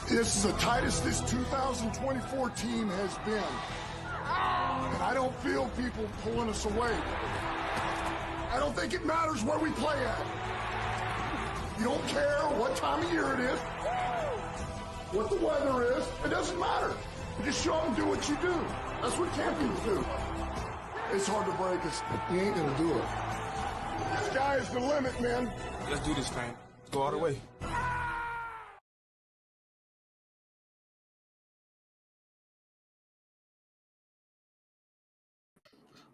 This is the tightest this 2024 team has been. And I don't feel people pulling us away. I don't think it matters where we play at. You don't care what time of year it is, what the weather is. It doesn't matter. You just show up and do what you do. That's what champions do. It's hard to break us. You ain't gonna do it. The sky is the limit, man. Let's do this thing. Let's go all the way.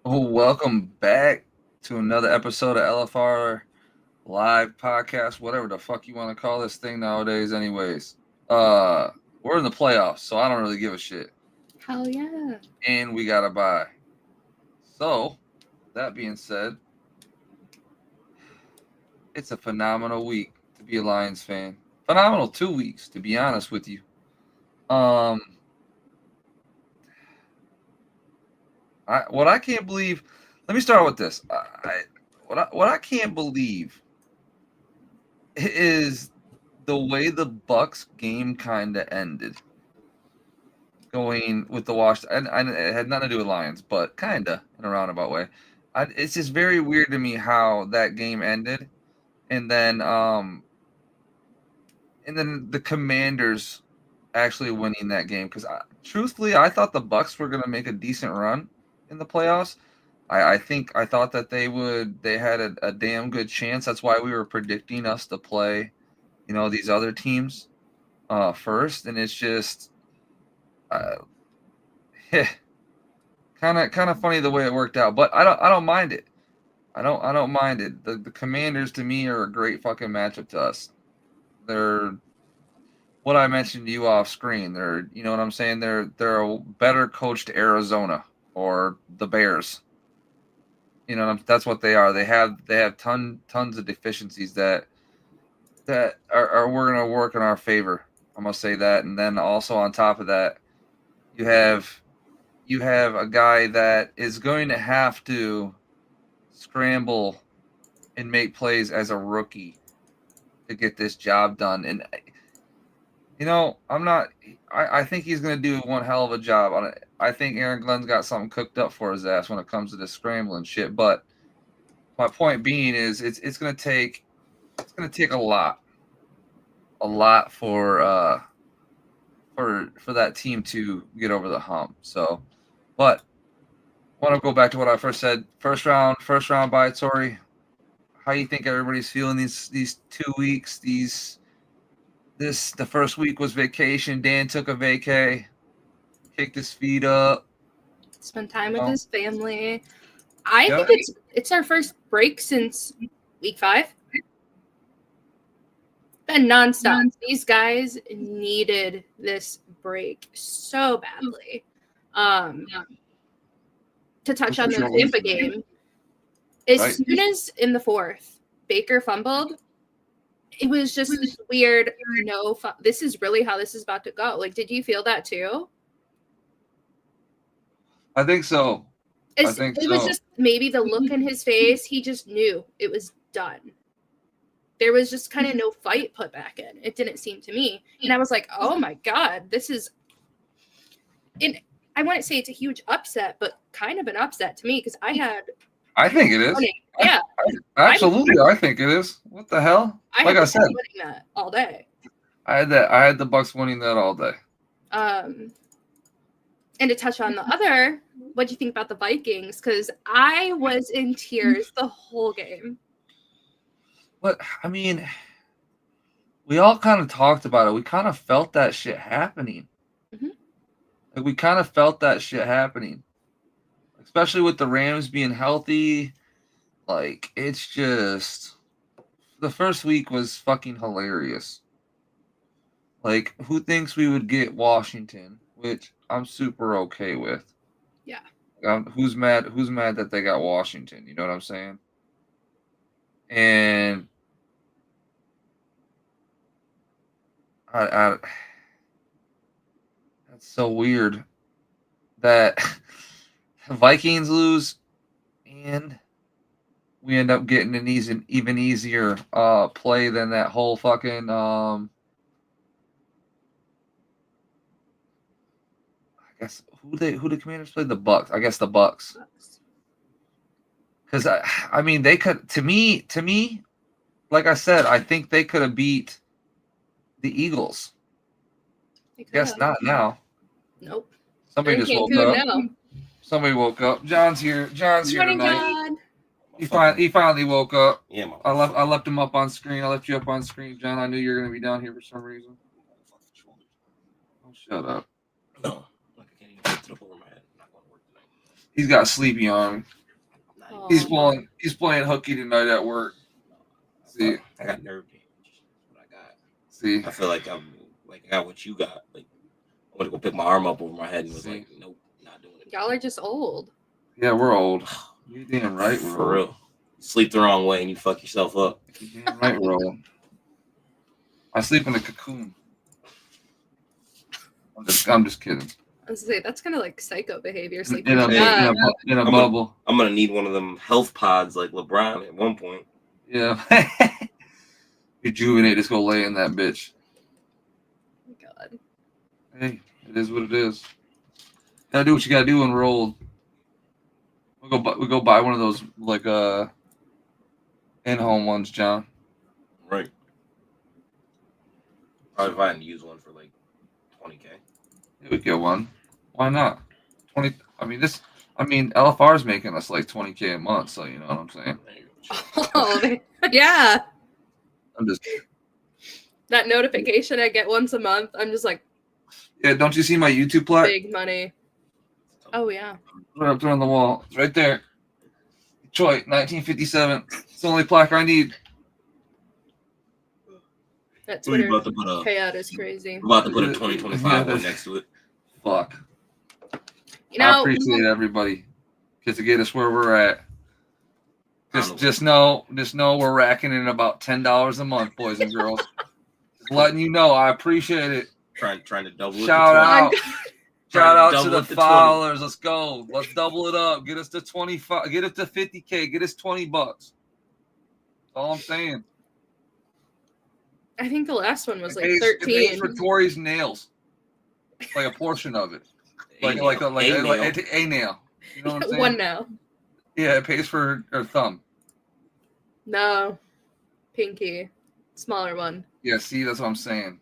Oh, welcome back to another episode of LFR live podcast, whatever the fuck you want to call this thing nowadays. Anyways, we're in the playoffs, so I don't really give a shit. Hell yeah. And we got a bye. So, that being said, it's a phenomenal week to be a Lions fan. Phenomenal 2 weeks, to be honest with you. What I can't believe. Let me start with this. What I can't believe is the way the Bucks game kind of ended. Going with the Washington, and it had nothing to do with Lions, but kind of in a roundabout way. It's just very weird to me how that game ended, and then the Commanders actually winning that game. Because truthfully, I thought the Bucks were going to make a decent run in the playoffs. I thought that they had a damn good chance. That's why we were predicting us to play, these other teams first, and it's just kind of funny the way it worked out. But I don't mind it. I don't mind it. The Commanders to me are a great fucking matchup to us. They're what I mentioned to you off screen. They're, you know what I'm saying? They're a better coached Arizona or the Bears. That's what they are. They have tons of deficiencies that are we're gonna work in our favor. I'm gonna say that, and then also on top of that, you have a guy that is going to have to scramble and make plays as a rookie to get this job done. And I think he's going to do one hell of a job on it. I think Aaron Glenn's got something cooked up for his ass when it comes to this scrambling shit. But my point being is it's going to take a lot for that team to get over the hump. So, but I want to go back to what I first said. First round bye, Tori. How you think everybody's feeling these 2 weeks? The first week was vacation. Dan took a vacay, kicked his feet up, Spend time with his family. I think it's our first break since week 5. Been nonstop. These guys needed this break so badly. To touch on the Tampa game, as soon as in the 4th, Baker fumbled, it was just this weird, this is really how this is about to go. Like, did you feel that too? I think so. It was just maybe the look in his face. He just knew it was done. There was just kind of no fight put back in. It didn't seem to me. And I was like, oh my God, this is... And I wouldn't say it's a huge upset, but kind of an upset to me because I think it is. Yeah. Absolutely, I think it is. What the hell? Like I said, winning that all day. I had the Bucks winning that all day. And to touch on the other, what do you think about the Vikings? Because I was in tears the whole game. But I mean, we all kind of talked about it. We kind of felt that shit happening. Mm-hmm. Like we kind of felt that shit happening, especially with the Rams being healthy. Like it's just the first week was fucking hilarious. Like who thinks we would get Washington, which I'm super okay with. Yeah. Who's mad that they got Washington? You know what I'm saying? And that's so weird that Vikings lose and we end up getting an even easier play than that whole fucking guess who the Commanders played? The Bucks. I guess the Bucks. Because I mean, they could. To me, like I said, I think they could have beat the Eagles. Guess not now. Nope. Somebody just woke up. Now. Somebody woke up. John's here. John's here tonight. He finally woke up. Yeah, I left him up on screen. I left you up on screen, John. I knew you were gonna be down here for some reason. Oh, shut up. No, I can't even lift it up over my head. I'm not going to work tonight. He's got sleepy on. He's playing hooky tonight at work. See, I got nerve damage. That's what I got. See, I feel like I got what you got. Like I want to go pick my arm up over my head and was like, nope, not doing it. Y'all are just old. Yeah, we're old. You damn right we're for old. Real. Sleep the wrong way and you fuck yourself up. You damn right we're old. I sleep in a cocoon. I'm just kidding. I was gonna say that's kind of like psycho behavior. Sleeping In a bubble. I'm gonna need one of them health pods like LeBron at one point. Yeah. Rejuvenate. Just go lay in that bitch. Oh my God. Hey, it is what it is. Gotta do what you gotta do when we're old. We go buy one of those like in-home ones, John. Right. Probably if I can use one for like $20K. Yeah, we get one. Why not? 20. I mean LFR is making us like $20K a month, so you know what I'm saying. Oh yeah. I'm just that notification I get once a month. I'm just like, yeah. Don't you see my YouTube plaque? Big money. Oh yeah. Right up there on the wall. It's right there. Detroit, 1957. It's the only plaque I need. That Twitter payout is crazy. I'm about to put a 2025 one next to it. Fuck. You know, I appreciate everybody because to get us where we're at. Just know we're racking in about $10 a month, boys and girls. Just letting you know, I appreciate it. Trying to double it. Shout out to the followers. Let's go. Let's double it up. Get us to 25. Get us to 50K. Get us $20. That's all I'm saying. I think the last one was like 13. It pays for Tori's nails, like a portion of it, like a nail. You know what I'm saying? One nail. Yeah, it pays for her thumb. No, pinky, smaller one. Yeah, see, that's what I'm saying.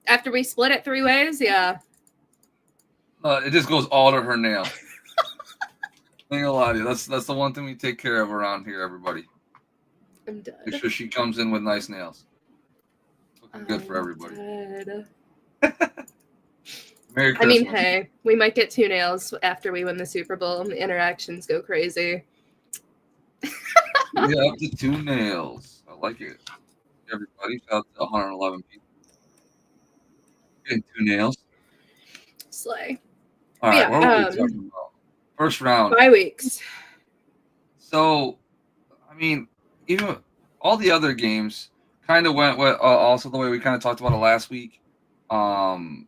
After we split it 3 ways, yeah. It just goes all to her nail. I ain't gonna lie to you. That's the one thing we take care of around here, everybody. I'm dead. Make sure she comes in with nice nails. Looking good for everybody. Merry Christmas. I mean, hey, we might get 2 nails after we win the Super Bowl and the interactions go crazy. Yeah, up to 2 nails. I like it. Everybody, shout out to 111 people. Getting 2 nails. Slay. All right, what are we talking about? First round. 5 weeks. So, I mean, even all the other games kind of went with also the way we kind of talked about it last week. My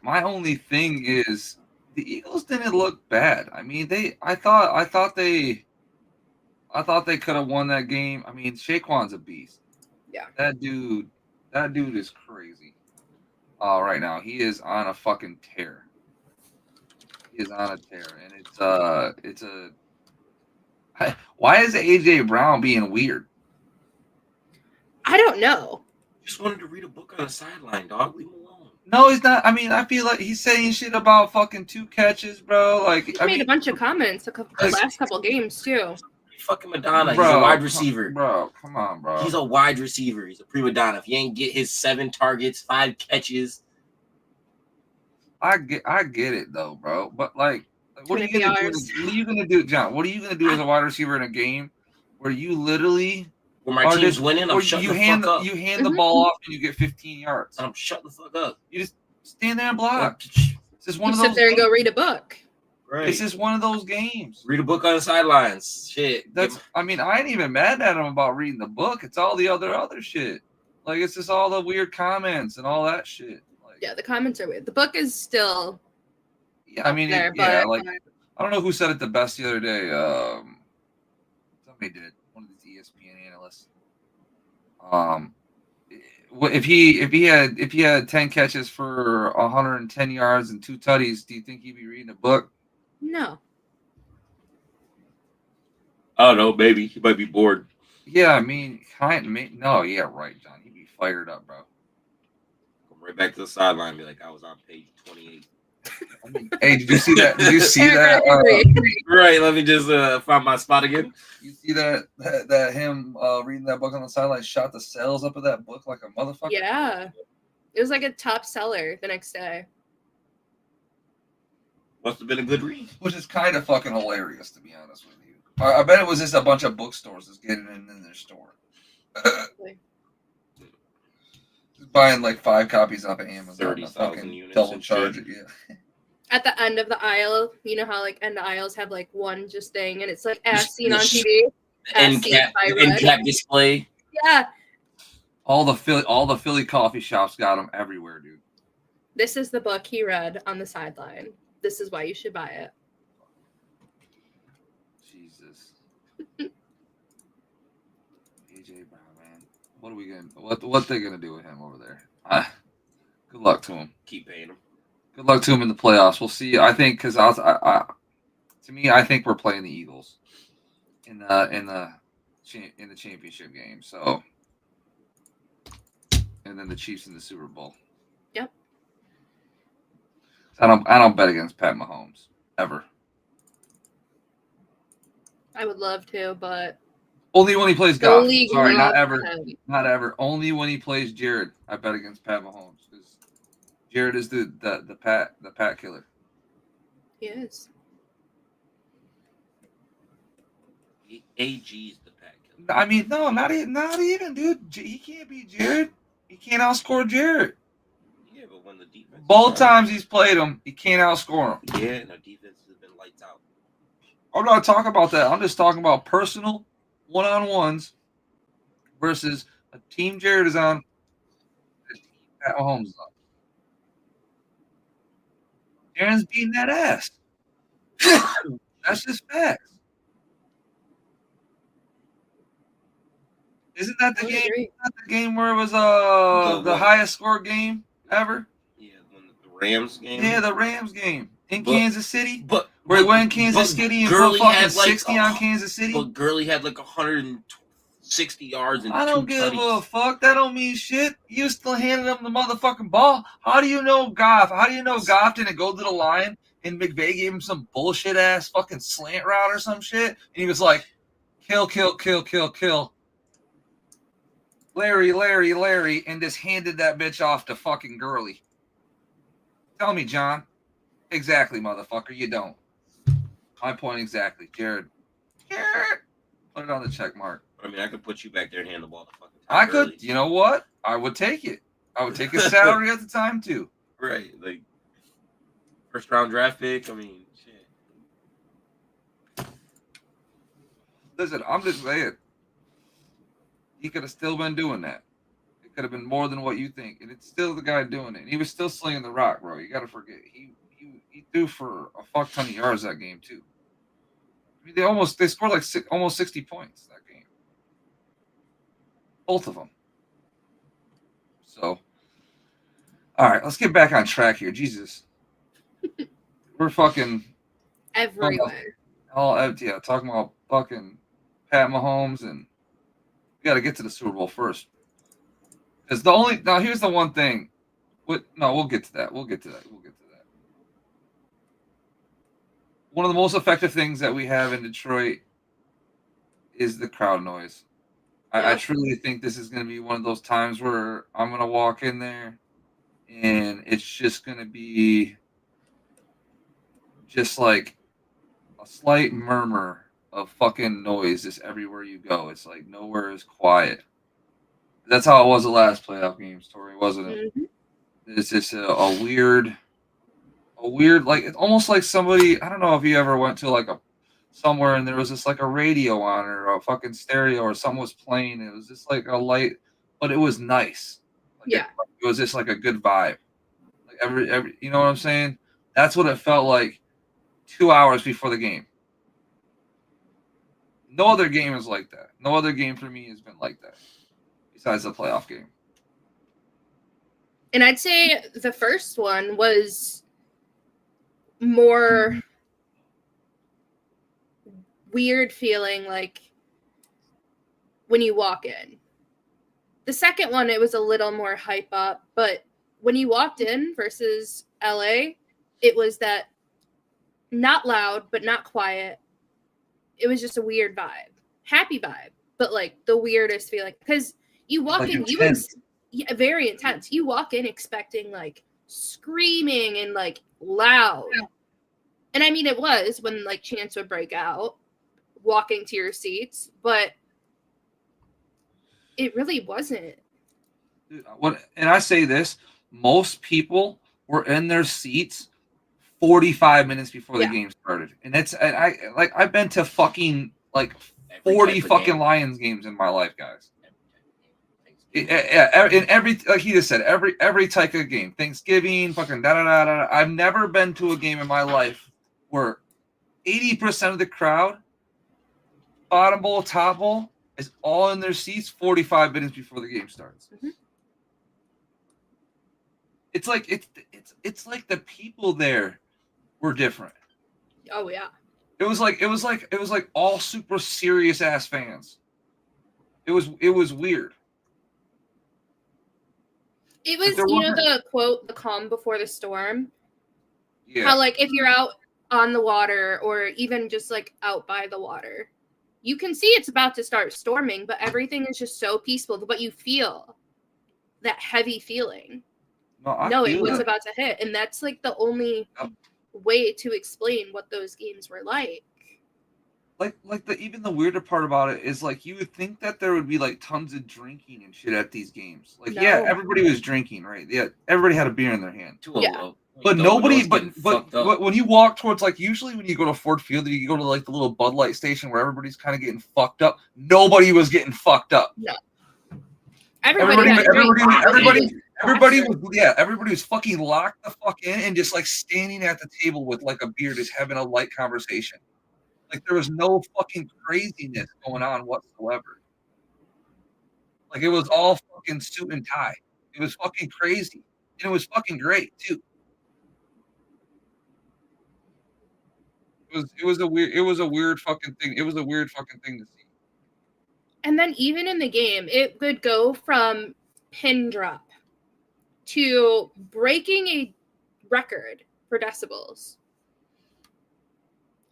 only thing is the Eagles didn't look bad. I mean, I thought they could have won that game. I mean, Saquon's a beast. Yeah. That dude is crazy. Right now he is on a fucking tear. He is on a tear, and it's a. Why is AJ Brown being weird? I don't know. Just wanted to read a book on the sideline, dog. Leave him alone. No, he's not. I mean, I feel like he's saying shit about fucking 2 catches, bro. Like, he made a bunch of comments the last couple games too. Fucking Madonna. Bro, he's a wide receiver. Bro, come on, bro. He's a wide receiver. He's a prima donna. If you ain't get his 7 targets, 5 catches. I get it though, bro. But like what are you gonna do? What are you gonna do, John? What are you gonna do as a wide receiver in a game where you literally where my team's winning? I'm shutting the fuck up. You hand the ball off and you get 15 yards. I'm shutting the fuck up. You just stand there and block. It's just one of those. Sit there and go read a book. Right. It's just one of those games. Read a book on the sidelines. Shit. I mean, I ain't even mad at him about reading the book. It's all the other shit. Like, it's just all the weird comments and all that shit. Like, yeah, the comments are weird. The book is still. Yeah, I mean, there, like I don't know who said it the best the other day. Somebody did. One of these ESPN analysts. If he had 10 catches for 110 yards and 2 tutties, do you think he'd be reading a book? No. I don't know. Maybe he might be bored. Yeah, I mean, no, yeah, right, John. He'd be fired up, bro. Come right back to the sideline and be like, I was on page 28. I mean, hey, did you see that? Did you see that? Right, let me just find my spot again. You see that him reading that book on the sideline shot the sales up of that book like a motherfucker? Yeah. It was like a top seller the next day. Must have been a good read. Which is kind of fucking hilarious, to be honest with you. I bet it was just a bunch of bookstores just getting it in their store. Just buying like 5 copies off of Amazon. 30,000 units. Double charge it, yeah. At the end of the aisle, you know how like end aisles have like one just thing, and it's like as seen on TV. End cap display. Yeah. All the Philly coffee shops got them everywhere, dude. This is the book he read on the sideline. This is why you should buy it. Jesus. AJ Brown, man. What are we gonna? What they gonna do with him over there? Good luck to him. Keep paying him. Good luck to him in the playoffs. We'll see. I think because to me, I think we're playing the Eagles in the championship game. So, and then the Chiefs in the Super Bowl. Yep. I don't bet against Pat Mahomes ever. I would love to, but only when he plays golf. Sorry, not loves ever. him. Not ever. Only when he plays Jared, I bet against Pat Mahomes. Because Jared is the Pat killer. He is. AG's the Pat killer. I mean, no, not even, dude. He can't beat Jared. He can't outscore Jared. Yeah, but when the defense. Both times he's played him, he can't outscore him. Yeah, and our defense has been lights out. I'm not talking about that. I'm just talking about personal one-on-ones versus a team Jared is on, a team Pat Mahomes is on. Jared's beating that ass. That's just facts. Isn't that the game? Isn't that the game where it was the highest score game ever? Yeah, when the Rams game. Yeah, the Rams game in Kansas City. But where he went in Kansas City and put fucking 60 on Kansas City. But Gurley had like 160 yards and I don't give tutties. a fuck. That don't mean shit. You still handed him the motherfucking ball. How do you know Goff? How do you know Goff didn't go to the line and McVay gave him some bullshit ass fucking slant route or some shit? And he was like, kill. Larry, and just handed that bitch off to fucking Gurley. Tell me, John. Exactly, motherfucker. You don't. My point exactly. Jared. Put it on the check mark. I mean, I could put you back there and hand the ball to fucking I Gurley. could. You know what? I would take it. I would take his salary at the time, too. Right. Like, first round draft pick. I mean, shit. Listen, I'm just saying. He could have still been doing that. It could have been more than what you think. And it's still the guy doing it. And he was still slinging the rock, bro. You got to forget. He threw for a fuck ton of yards that game, too. I mean, they scored like almost 60 points that game. Both of them. So, all right, let's get back on track here. Jesus. We're fucking Everywhere. talking about fucking Pat Mahomes, and we got to get to the Super Bowl first. Because here's the one thing. We'll get to that. We'll get to that. One of the most effective things that we have in Detroit is the crowd noise. I truly think this is going to be one of those times where I'm going to walk in there and it's just going to be just like a slight murmur of fucking noise just everywhere you go. It's like nowhere is quiet. That's how it was the last playoff games, Tori, wasn't it? Mm-hmm. It's just a weird, like, it's almost like somebody, I don't know if you ever went to like somewhere and there was just like a radio on or a fucking stereo or something was playing. It was just like a light, but it was nice. Like it was just like a good vibe. Like every, you know what I'm saying? That's what it felt like 2 hours before the game. No other game is like that. No other game for me has been like that besides the playoff game. And I'd say the first one was more weird feeling like when you walk in. The second one, it was a little more hype up, but when you walked in versus LA, it was that not loud, but not quiet. It was just a weird vibe. Happy vibe, but like the weirdest feeling. Because you walk Like in, intense. yeah, very intense. You walk in expecting like screaming and like loud. And I mean, it was when like chants would break out, walking to your seats, but it really wasn't. And I say this, most people were in their seats 45 minutes before the Yeah. game started. And I've been to fucking like Every 40 type of fucking game. Lions games in my life, guys. In every, like he just said, every type of game, Thanksgiving, fucking da da da da. I've never been to a game in my life where 80% of the crowd, bottom bowl, top bowl, is all in their seats 45 minutes before the game starts. Mhm. It's like it's like the people there were different. Oh yeah. It was like all super serious ass fans. It was weird. It was, there you know, wasn't- the quote, the calm before the storm. Yeah. How like if you're out on the water or even just like out by the water, you can see it's about to start storming, but everything is just so peaceful. But you feel that heavy feeling, I knowing feel what's that. about to hit. And that's like the only Yep. way to explain what those games were like. Even the weirder part about it is like you would think that there would be like tons of drinking and shit at these games. Like yeah, No. everybody was drinking, right? Yeah, everybody had a beer in their hand. Yeah. But Though, nobody, when I was getting fucked up. but when you walk towards, like, usually when you go to Ford Field, you go to like the little Bud Light station where everybody's kind of getting fucked up. Nobody was getting fucked up. No. Everybody Everybody was fucking locked the fuck in and just like standing at the table with like a beer, just having a light conversation. Like there was no fucking craziness going on whatsoever. Like it was all fucking suit and tie. It was fucking crazy. And it was fucking great too. It was a weird fucking thing. It was a weird fucking thing to see. And then even in the game, it would go from pin drop to breaking a record for decibels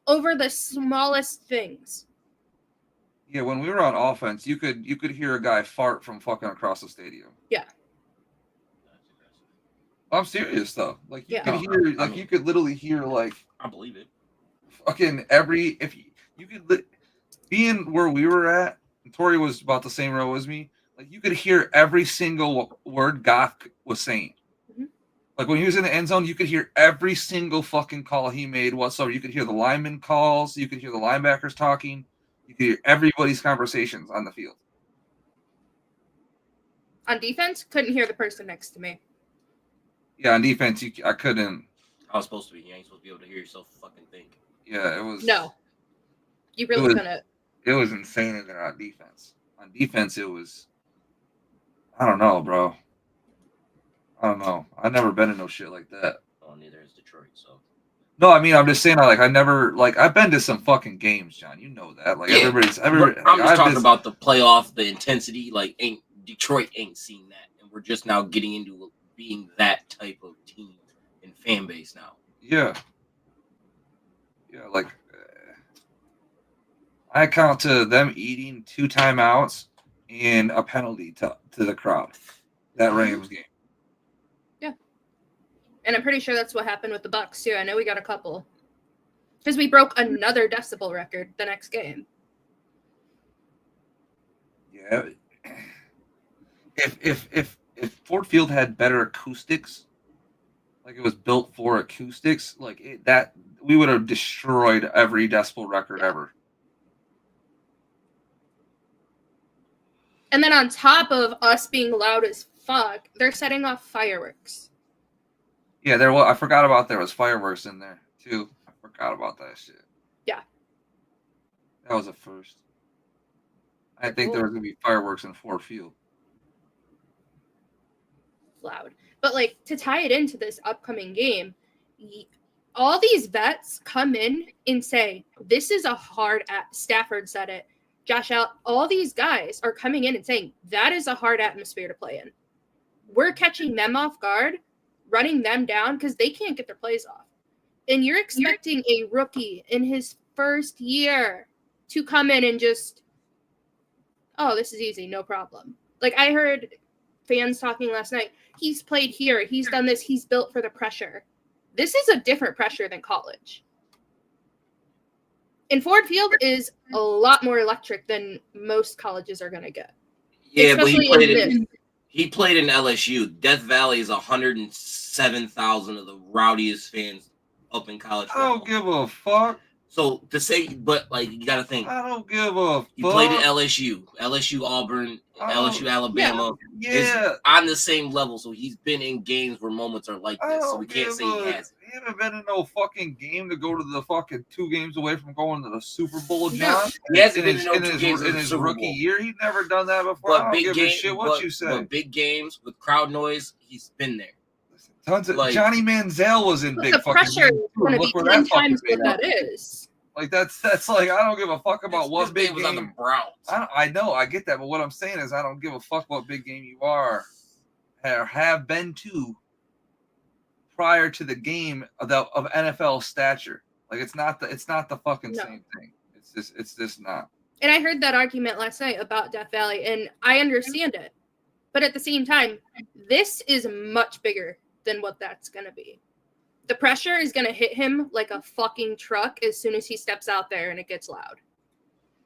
over the smallest things. Yeah, when we were on offense, you could hear a guy fart from fucking across the stadium. Yeah. I'm serious though. Like you Yeah. could hear, like you could literally hear like I believe it. fucking you could being where we were at. Tori was about the same row as me. Like you could hear every single word Goff was saying. Mm-hmm. Like when he was in the end zone, you could hear every single fucking call he made whatsoever. You could hear the lineman calls. You could hear the linebackers talking. You could hear everybody's conversations on the field. On defense, couldn't hear the person next to me. Yeah, on defense, I couldn't. I was supposed to be. You ain't supposed to be able to hear yourself fucking think. Yeah, it was. No. You really couldn't. It was insane in there on defense. On defense, it was. I don't know, bro. I don't know. I've never been in no shit like that. Well, neither is Detroit, so. No, I mean, I'm just saying, like, I've been to some fucking games, John. You know that. Like, Yeah, everybody. I'm just talking about the playoff, the intensity. Like, Detroit ain't seen that, and we're just now getting into being that type of team and fan base now. Yeah. Yeah, like, I account to them eating 2 timeouts and a penalty to the crowd. That Rams game. Yeah. And I'm pretty sure that's what happened with the Bucks too. I know we got a couple. Because we broke another decibel record the next game. Yeah. If Ford Field had better acoustics, like it was built for acoustics, like that we would have destroyed every decibel record ever. And then on top of us being loud as fuck, they're setting off fireworks. Yeah, I forgot about there was fireworks in there too. I forgot about that shit. Yeah. That was a first. I think there was gonna be fireworks in Ford Field. Loud. But like to tie it into this upcoming game, all these vets come in and say, this is a hard Stafford said it. Josh out, all these guys are coming in and saying that is a hard atmosphere to play in. We're catching them off guard, running them down because they can't get their plays off. And you're expecting a rookie in his first year to come in and just, oh, this is easy, no problem. Like I heard fans talking last night, he's played here, he's done this, he's built for the pressure. This is a different pressure than college. And Ford Field is a lot more electric than most colleges are going to get. Yeah, but he played in LSU. Death Valley is 107,000 of the rowdiest fans up in college. I don't give a fuck. So to say, but like you got to think. I don't give a fuck. He played at LSU, Auburn, LSU, Alabama. Yeah, on the same level. So he's been in games where moments are like this. So we can't say he has. He haven't been in no fucking game to go to the fucking 2 games away from going to the Super Bowl, John. He hasn't been in his rookie year. He's never done that before. But I don't give a shit what you say. But big games with crowd noise, he's been there. Tons of Johnny Manziel was in big the fucking pressure is going to be 10 times what that is. Like that's like I don't give a fuck about what big was game. On the Browns. I know, I get that, but what I'm saying is I don't give a fuck what big game you are or have been to prior to the game of NFL stature. Like it's not the fucking same thing. It's just not. And I heard that argument last night about Death Valley, and I understand it. But at the same time, this is much bigger than what that's going to be. The pressure is going to hit him like a fucking truck as soon as he steps out there and it gets loud.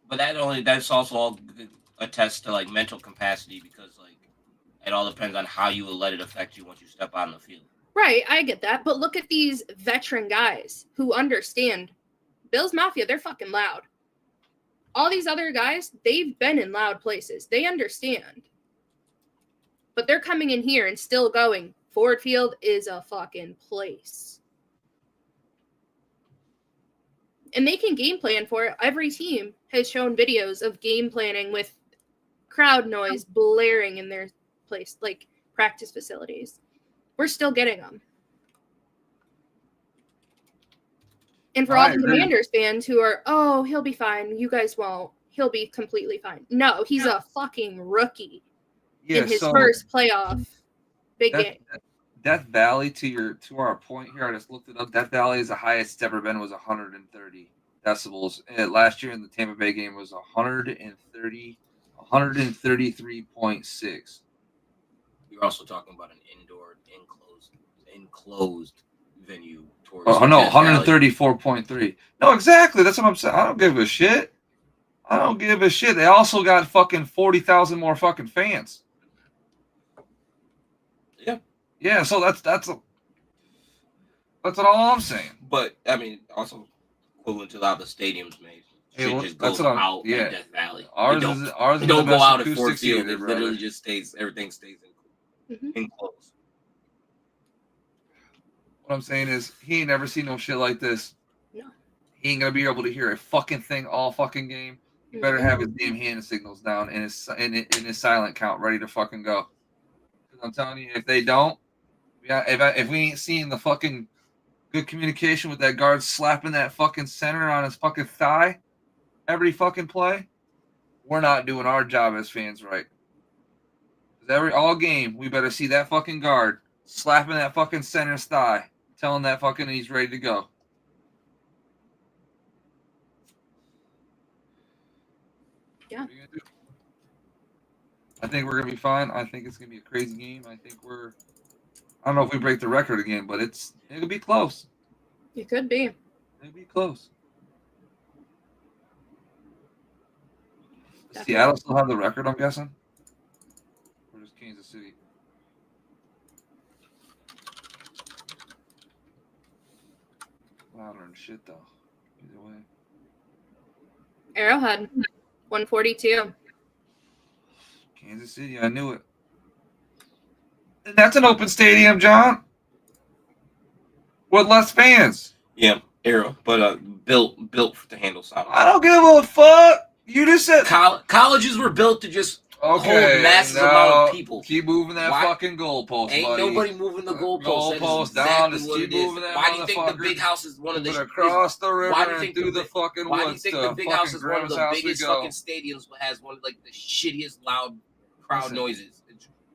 But that's also all attest to like mental capacity because like it all depends on how you will let it affect you once you step out on the field. Right, I get that. But look at these veteran guys who understand Bills Mafia, they're fucking loud. All these other guys, they've been in loud places. They understand. But they're coming in here and still going, Ford Field is a fucking place. And they can game plan for it. Every team has shown videos of game planning with crowd noise blaring in their place, like practice facilities. We're still getting them. And for all the Commanders fans who are, oh, he'll be fine. You guys won't. He'll be completely fine. No, he's a fucking rookie in his first playoff big game. Death Valley, to our point here, I just looked it up. Death Valley is the highest it's ever been, was 130 decibels. And last year in the Tampa Bay game was 133.6. You're also talking about an indoor, enclosed venue. Oh no, 134.3. No, exactly. That's what I'm saying. I don't give a shit. They also got fucking 40,000 more fucking fans. Yeah, so that's all I'm saying. But I mean, also equivalent to how the stadium's made. Just goes out in Death Valley. Ours don't go out at Ford Field. It literally just stays. Everything stays enclosed. What I'm saying is, he ain't never seen no shit like this. No. He ain't gonna be able to hear a fucking thing all fucking game. You better have his damn hand signals down and his silent count ready to fucking go. Because I'm telling you, if they don't. Yeah, if we ain't seeing the fucking good communication with that guard slapping that fucking center on his fucking thigh every fucking play, we're not doing our job as fans right. All game, we better see that fucking guard slapping that fucking center's thigh, telling that fucking he's ready to go. Yeah. I think we're gonna be fine. I think it's gonna be a crazy game. I don't know if we break the record again, but it'll be close. It could be. It'll be close. Does Definitely. Seattle still have the record, I'm guessing? Or just Kansas City? Louder and shit, though. Either way. Arrowhead, 142. Kansas City, I knew it. And that's an open stadium, John. With less fans. Yeah, Arrow, but built to handle silence. I don't give a fuck. You just said colleges were built to just Okay, massive now amount of people. keep moving that Why- fucking goalpost, Ain't buddy. nobody moving the goalpost. That is down. exactly Just what keep it is. moving that Why do you think the motherfucker. big house is one of the Moving across the river why do you and think through the big- fucking Why do you woods think to the big house fucking is one of grandma's the house we biggest go. fucking stadiums, but has one of like the shittiest loud crowd Listen. noises,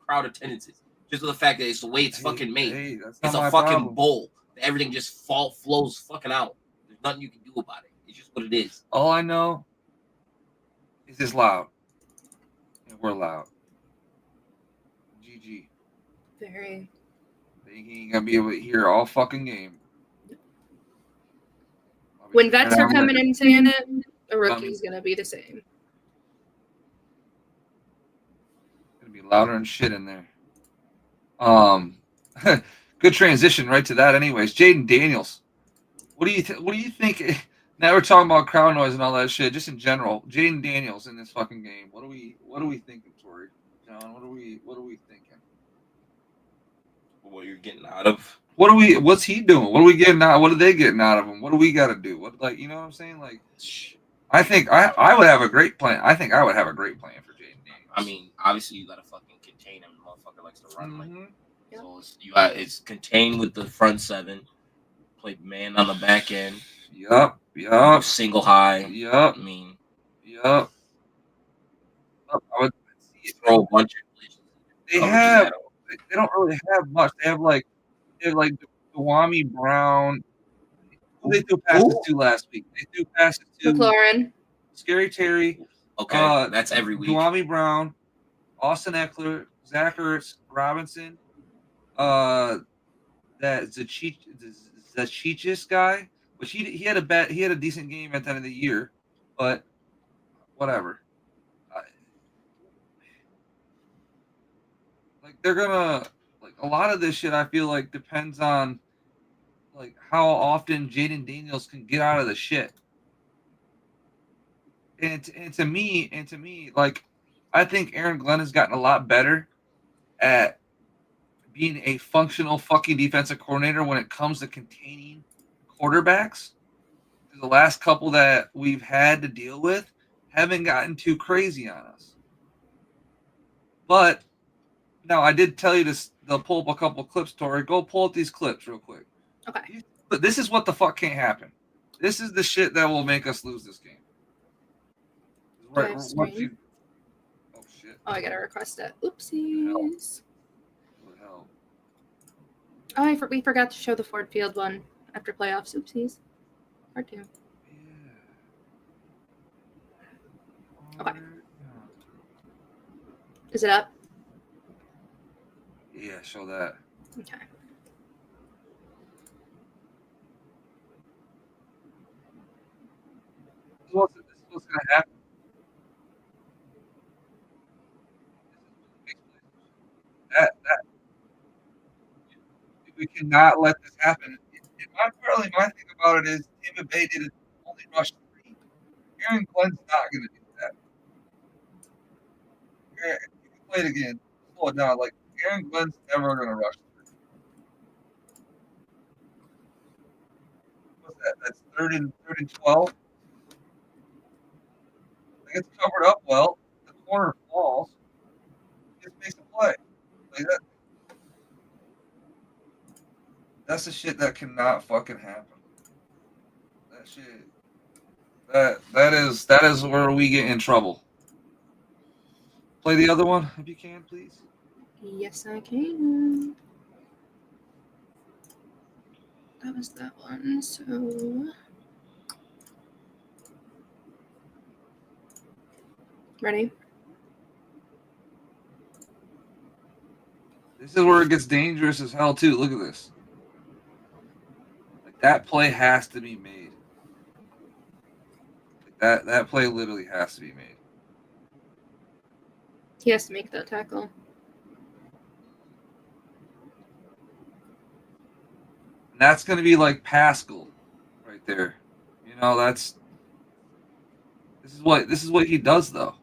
crowd attendances? Just for the fact that it's the way it's fucking made. Hey, that's It's not a my fucking problem. bowl. Everything just flows fucking out. There's nothing you can do about it. It's just what it is. All I know is it's loud. And we're loud. GG. Very. They ain't gonna be able to hear all fucking game. When vets are coming in saying it, a rookie's gonna be the same. Gonna be louder and shit in there. Good transition right to that. Anyways, Jaden Daniels. What do you think? Now we're talking about crowd noise and all that shit. Just in general, Jaden Daniels in this fucking game. What are we thinking, Tori? John, what are we thinking? What you're getting out of? What's he doing? What are we getting out? What are they getting out of him? What do we got to do? What, like, you know what I'm saying? Like, I think I would have a great plan. I think I would have a great plan for Jaden Daniels. I mean, obviously you gotta fucking contain him. The motherfucker likes to run. Mm-hmm. So it's contained with the front seven. Play man on the back end. Yup. Single high. Yup. I mean, I would throw a bunch of places. They have. They don't really have much. They have like Dewami Brown. Who they threw passes to last week? They threw passes to McLaurin. Scary Terry. Okay, that's every week. Dewami Brown, Austin Eckler, Zach Ertz, Robinson. That Zachichis guy, which he had a decent game at the end of the year, but whatever. Like they're gonna a lot of this shit. I feel like depends on like how often Jaden Daniels can get out of the shit. And to me, like I think Aaron Glenn has gotten a lot better at being a functional fucking defensive coordinator when it comes to containing quarterbacks. The last couple that we've had to deal with haven't gotten too crazy on us. But now I did tell you to pull up a couple clips, Tori. Go pull up these clips real quick. Okay. But this is what the fuck can't happen. This is the shit that will make us lose this game. Right. Oh shit. Oh, I gotta request it. Oopsies. What the hell? Oh, we forgot to show the Ford Field one after playoffs. Oopsies. Part 2. Yeah. Okay. Is it up? Yeah, show that. Okay. This is what's gonna happen. That we cannot let this happen. And my thing about it is Tampa Bay did only rush 3. Aaron Glenn's not gonna do that. If you can play it again, slow it down. Like Aaron Glenn's never gonna rush 3. What's that? That's third and 12. Like it's covered up well. The corner falls. Just makes a play. Like that. That's the shit that cannot fucking happen. That shit. That is where we get in trouble. Play the other one if you can, please. Yes, I can. That was that one. So, ready? This is where it gets dangerous as hell too. Look at this. Like that play has to be made. Like that play literally has to be made. He has to make that tackle. And that's going to be like Pascal right there. You know, this is what he does though.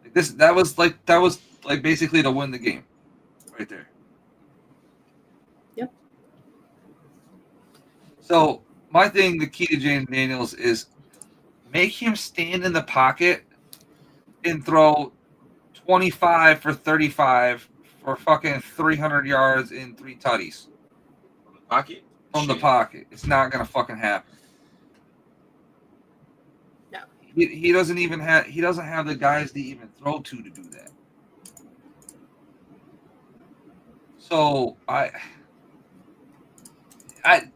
Like that was like basically to win the game right there. Yep. So, my thing, the key to Jaden Daniels is make him stand in the pocket and throw 25 for 35 for fucking 300 yards in 3 tutties. From the pocket? From the Shit. pocket. It's not going to fucking happen. No. He doesn't have the guys to even throw to do that. So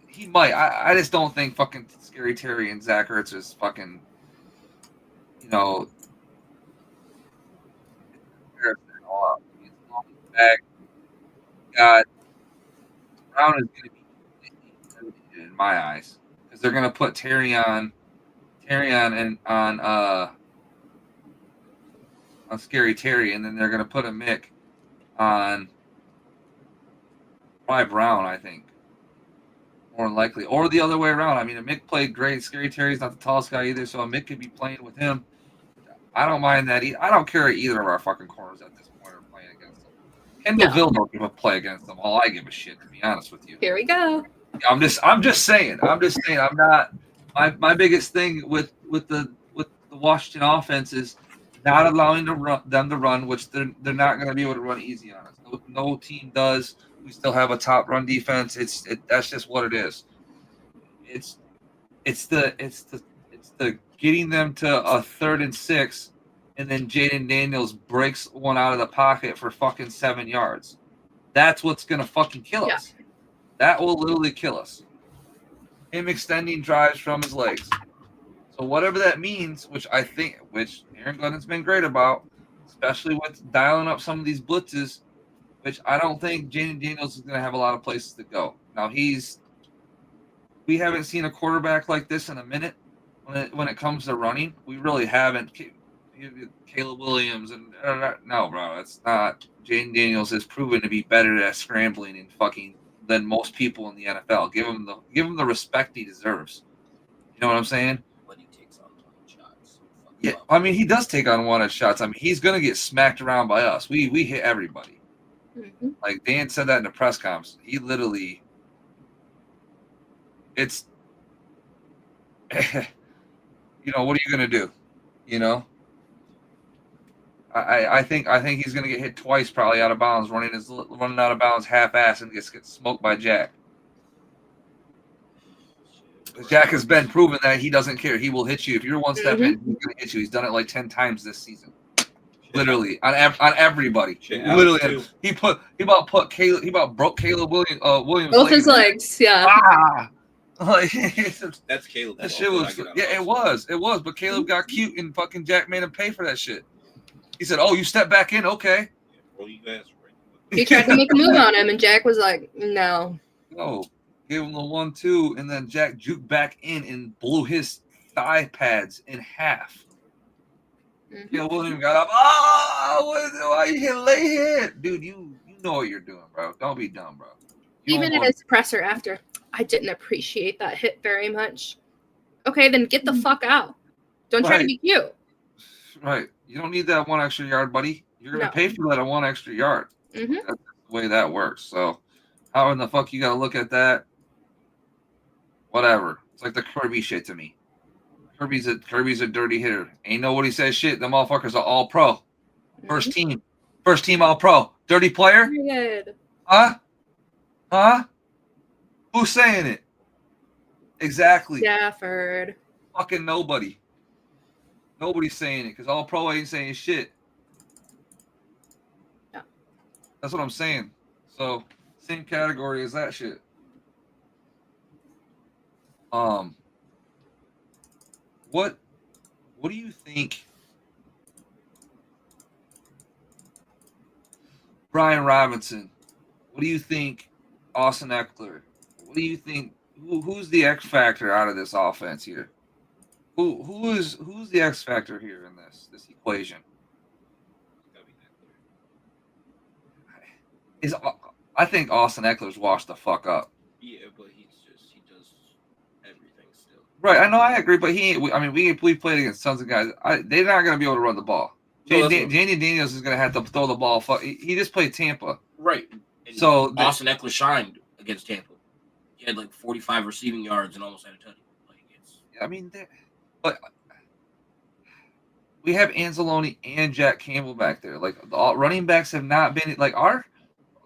he might. I just don't think fucking Scary Terry and Zach Ertz is fucking, you know, back. God, Brown is going to be in my eyes because they're going to put Terry on Scary Terry, and then they're going to put a Mick on probably Brown, I think. More than likely. Or the other way around. I mean, Mick played great. Scary Terry's not the tallest guy either, so Mick could be playing with him. I don't mind that. I don't care either of our fucking corners at this point are playing against them. Kendallville don't give a play against them. All I give a shit, to be honest with you. Here we go. I'm just saying. I'm not. My biggest thing with the Washington offense is not allowing them to run, which they're not going to be able to run easy on us. No team does. We still have a top run defense. That's just what it is. It's the getting them to a 3rd and 6, and then Jaden Daniels breaks one out of the pocket for fucking 7 yards. That's what's gonna fucking kill us. That will literally kill us. Him extending drives from his legs. So whatever that means, which Aaron Glennon's been great about, especially with dialing up some of these blitzes, which I don't think Jaden Daniels is going to have a lot of places to go. Now we haven't seen a quarterback like this in a minute when it comes to running. We really haven't. Caleb Williams and no, bro, it's not. Jaden Daniels has proven to be better at scrambling and fucking than most people in the NFL. Give him the respect he deserves. You know what I'm saying? But he takes on 1 shots. Yeah, I mean he does take on 1 shots. I mean he's going to get smacked around by us. We hit everybody. Mm-hmm. Like Dan said that in the press conference. He literally, it's, you know, what are you gonna do? You know, I think he's gonna get hit twice, probably out of bounds, running out of bounds half-ass and gets smoked by Jack. Jack has been proven that he doesn't care. He will hit you if you're one step in. He's gonna hit you. He's done it like 10 times this season. Literally on everybody. Literally, he about broke Caleb Williams. Both his legs, yeah. Like, that's Caleb. That shit was, yeah, it was. But Caleb got cute and fucking Jack made him pay for that shit. He said, "Oh, you step back in, okay." He tried to make a move on him, and Jack was like, "No." No, gave him the 1-2, and then Jack juked back in and blew his thigh pads in half. Caleb Williams got up. Oh, why you hit lay hit, dude? You know what you're doing, bro. Don't be dumb, bro. Even in his presser after, I didn't appreciate that hit very much. Okay, then get the fuck out. Don't try to be cute. Right. You don't need that 1 extra yard, buddy. You're gonna pay for that 1 extra yard. That's the way that works. So, how in the fuck you gotta look at that? Whatever. It's like the Kirby shit to me. Kirby's a dirty hitter. Ain't nobody says shit. The motherfuckers are all pro. First team all pro. Dirty player? Good. Huh? Who's saying it? Exactly. Stafford. Fucking nobody. Nobody's saying it because all pro ain't saying shit. Yeah. That's what I'm saying. So same category as that shit. What do you think Brian Robinson? What do you think Austin Eckler? What do you think who's the X factor out of this offense here? Who's the X factor here in this equation? I think Austin Eckler's washed the fuck up. Yeah, but he does everything still. Right, I know, I agree, but we played against tons of guys. They're not going to be able to run the ball. Danny Daniels is going to have to throw the ball. He just played Tampa. Right. And so Austin Eckler shined against Tampa. He had like 45 receiving yards and almost had a touchdown. Like but we have Anzalone and Jack Campbell back there. Like all running backs have not been like our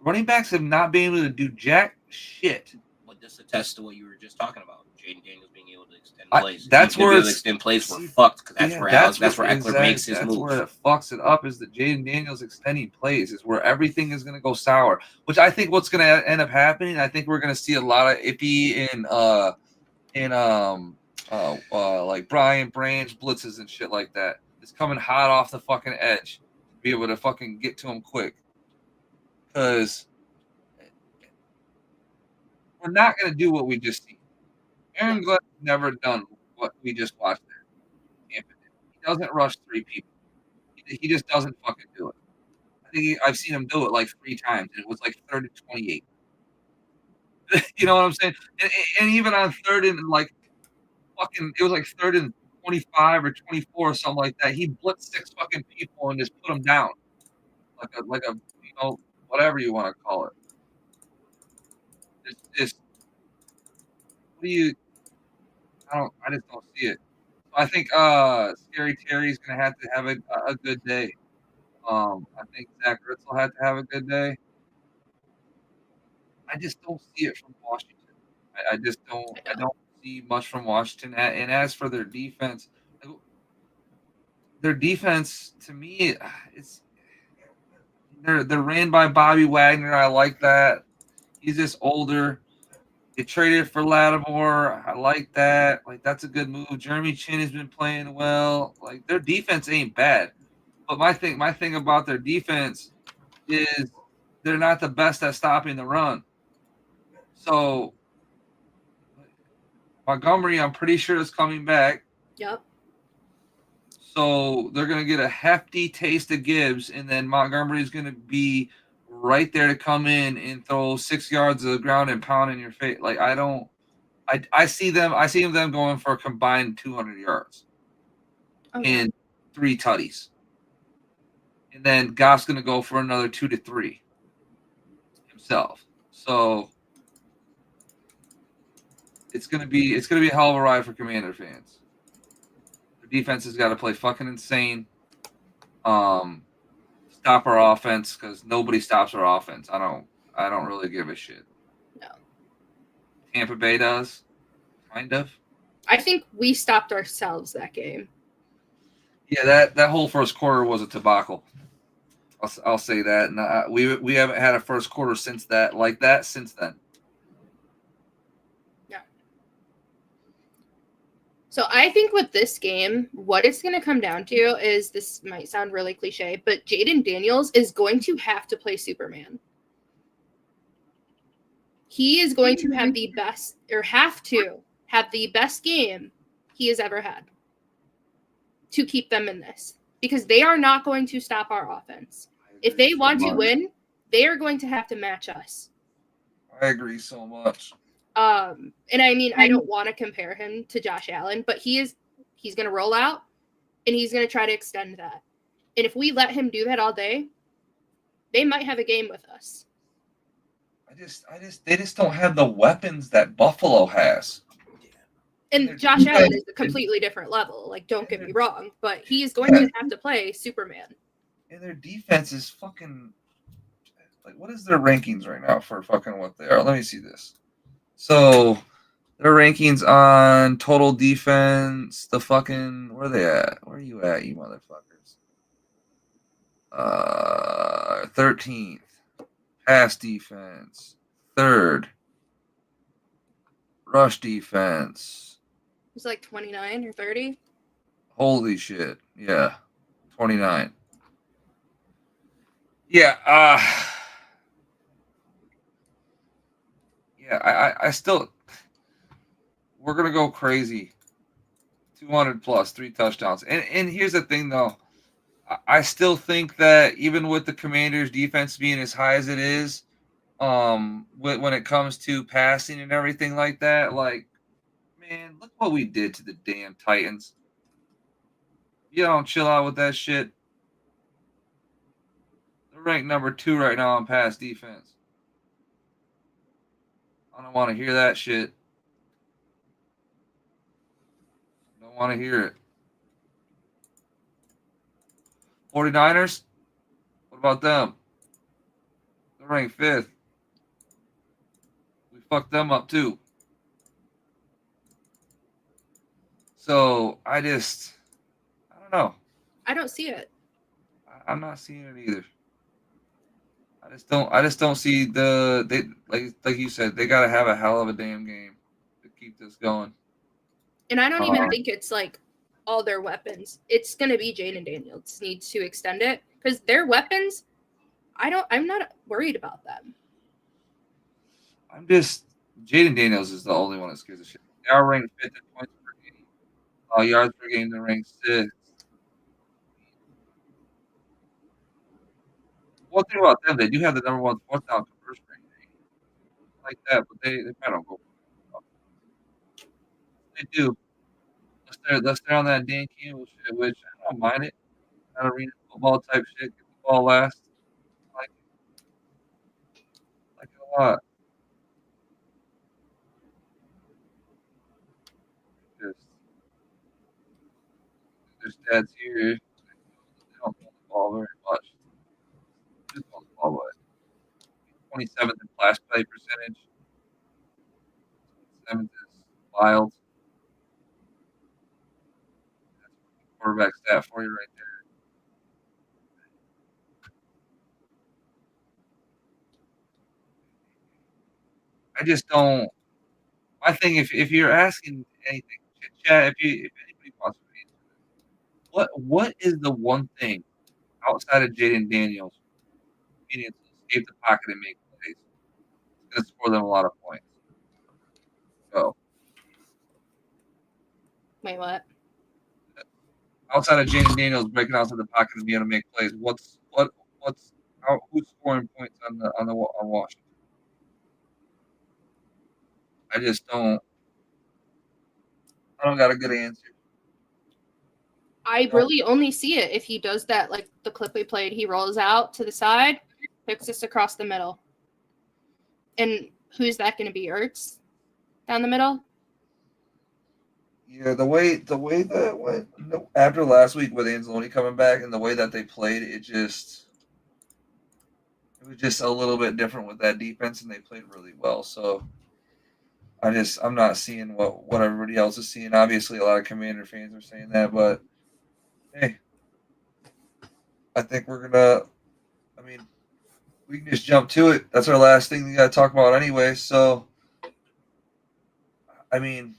running backs have not been able to do jack shit. But this attests to what you were just talking about. Jaden Daniels being able to extend plays. That's where it's extend plays. We're fucked because that's where Eckler exactly, makes his that's moves. where it fucks it up is that Jaden Daniels extending plays is where everything is going to go sour. Which I think what's going to end up happening. I think we're going to see a lot of Ippy like Brian Branch blitzes and shit like that. It's coming hot off the fucking edge to be able to fucking get to him quick. Because we're not going to do what we just seen. Aaron Glenn never done what we just watched there. He doesn't rush 3 people. He just doesn't fucking do it. I think I've seen him do it like 3 times, and it was like 3rd and 28. You know what I'm saying? And even on 3rd and like fucking, it was like 3rd and 25 or 24 or something like that. He blitzed 6 fucking people and just put them down, like a whatever you want to call it. It's what do you? I just don't see it. I think Scary Terry's gonna have to have a good day. I think Zach Ertz will have to have a good day. I just don't see it from Washington. I just don't. I don't see much from Washington. And as for their defense to me, they're ran by Bobby Wagner. I like that. He's just older. They traded for Lattimore. I like that. Like that's a good move. Jeremy Chin has been playing well. Like their defense ain't bad. But my thing about their defense is they're not the best at stopping the run. So Montgomery, I'm pretty sure is coming back. Yep. So they're gonna get a hefty taste of Gibbs, and then Montgomery's gonna be right there to come in and throw 6 yards of the ground and pound in your face. Like I see them going for a combined 200 yards and 3 tutties. And then Goff's going to go for another 2 to 3 himself. So it's going to be a hell of a ride for Commander fans. The defense has got to play fucking insane. Stop our offense because nobody stops our offense. I don't really give a shit. No. Tampa Bay does, kind of. I think we stopped ourselves that game. Yeah, that whole first quarter was a debacle. I'll say that. And we haven't had a first quarter since then. Yeah. So I think with this game, what it's going to come down to is, this might sound really cliche, but Jaden Daniels is going to have to play Superman. He is going to have the best game he has ever had to keep them in this, because they are not going to stop our offense. If they want to win, they are going to have to match us. I agree so much. And I mean, I don't want to compare him to Josh Allen, but he's going to roll out and he's going to try to extend that. And if we let him do that all day, they might have a game with us. They just don't have the weapons that Buffalo has. And Josh Allen is a completely different level. Like, don't get me wrong, but he is going to have to play Superman. And their defense is fucking, like, what is their rankings right now for fucking what they are? Let me see this. So their rankings on total defense, the fucking, where are they at? Where are you at, you motherfuckers? 13th. Pass defense. 3rd. Rush defense. It's like 29 or 30. Holy shit. Yeah. 29. Yeah, I still, we're gonna go crazy. 200 plus, 3 touchdowns. And here's the thing though. I still think that even with the Commanders' defense being as high as it is, when it comes to passing and everything like that, like, man, look what we did to the damn Titans. You don't chill out with that shit. They're ranked number 2 right now on pass defense. I don't want to hear that shit. Don't want to hear it. 49ers? What about them? They're ranked 5th. We fucked them up too. So I don't know. I don't see it. I'm not seeing it either. I just don't see they like you said, they gotta have a hell of a damn game to keep this going. And I don't even think it's like all their weapons. It's gonna be Jaden Daniels needs to extend it because their weapons, I'm not worried about them. Jaden Daniels is the only one that scares the shit. They are ranked 5th in points per game. Yards per game, they're ranked 6th. One thing about them, they do have the number 1 fourth down conversion rate. Like that, but they kind of go. They do. Unless they're on that Dan Campbell shit, which I don't mind it. That arena football type shit, get the ball last. Like it a lot. Just their stats here. They don't throw the ball very much. Just throw the ball away. 27th in flash play percentage. 7th is wild. That's a quarterback stat for you right there. I just don't. I think if you're asking anything, chat, if anybody wants to answer this, what is the one thing outside of Jaden Daniels needing to escape the pocket and make plays? It's going to score them a lot of points. So Wait, what? outside of Jaden Daniels breaking out to the pocket and being able to make plays, who's scoring points on Washington? I just don't. I don't got a good answer. I really only see it if he does that, like the clip we played. He rolls out to the side, picks us across the middle. And who's that going to be? Ertz down the middle? Yeah, the way that went after last week with Anzalone coming back and the way that they played, it was just a little bit different with that defense, and they played really well. So I'm not seeing what everybody else is seeing. Obviously, a lot of Commander fans are saying that, but hey, I think we're gonna. I mean, we can just jump to it. That's our last thing we got to talk about anyway. So, I mean,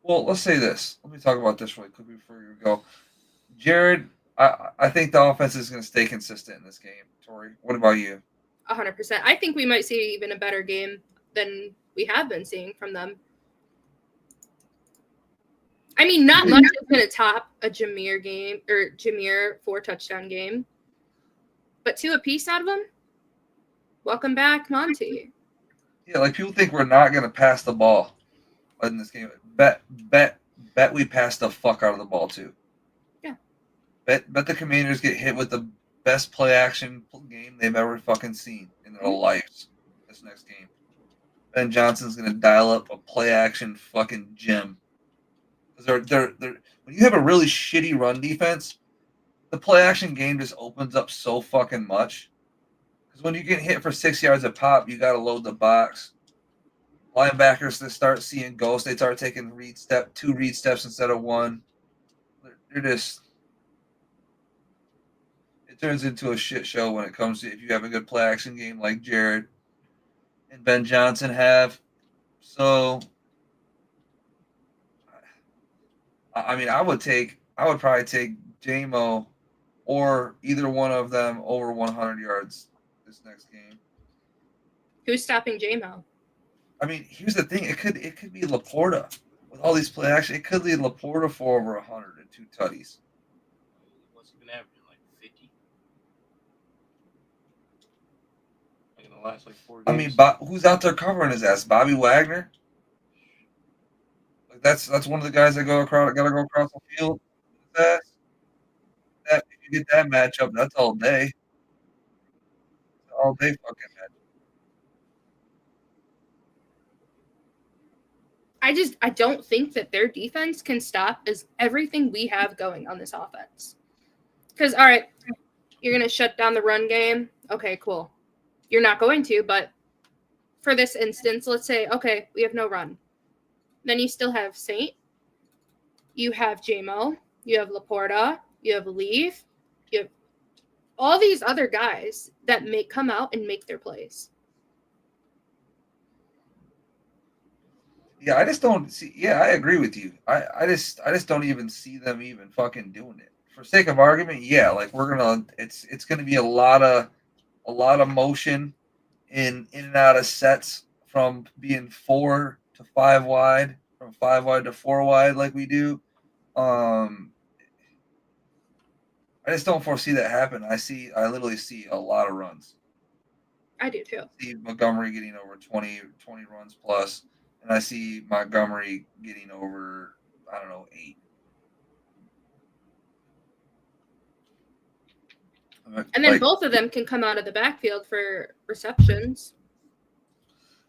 well, let's say this. Let me talk about this really quick before you go. Jared, I think the offense is going to stay consistent in this game. Tori, what about you? 100%. I think we might see even a better game than we have been seeing from them. I mean, not much is going to top a Jameer game or Jameer 4-touchdown game, but 2 apiece out of them. Welcome back, Monty. Yeah, like people think we're not going to pass the ball in this game. Bet we pass the fuck out of the ball too. Yeah. Bet the Commanders get hit with the best play action game they've ever fucking seen in their lives this next game. Ben Johnson's going to dial up a play action fucking gem. They're when you have a really shitty run defense, the play action game just opens up so fucking much. Because when you get hit for 6 yards a pop, you got to load the box. Linebackers that start seeing ghosts, they start taking 2 read steps instead of 1. They're just. It turns into a shit show when it comes to if you have a good play action game like Jared and Ben Johnson have. So. I mean, I would probably take JMO or either one of them over 100 yards this next game. Who's stopping J-Mo? I mean, here's the thing: it could be Laporta with all these play action. It could be Laporta for over 100 and 2 tutties. What's he been averaging, like 50? Like in the last 4 games. I mean, who's out there covering his ass? Bobby Wagner. Like that's one of the guys that gotta go across the field. That if you get that matchup, that's all day. All day fucking matchup. I don't think that their defense can stop everything we have going on this offense. Because, all right, you're going to shut down the run game. Okay, cool. You're not going to, but for this instance, let's say, okay, we have no run. Then you still have Saint. You have JMO. You have Laporta. You have Leaf. You have all these other guys that may come out and make their plays. Yeah, I just don't see. Yeah, I agree with you. I just don't even see them even fucking doing it. For sake of argument, yeah, like we're gonna. It's gonna be a lot of motion in and out of sets from being 4 to 5 wide, from 5 wide to 4 wide, like we do. I just don't foresee that happen. I literally see a lot of runs. I do too. I see Montgomery getting over 20 runs plus, and I see Montgomery getting over, I don't know, 8. And then both of them can come out of the backfield for receptions.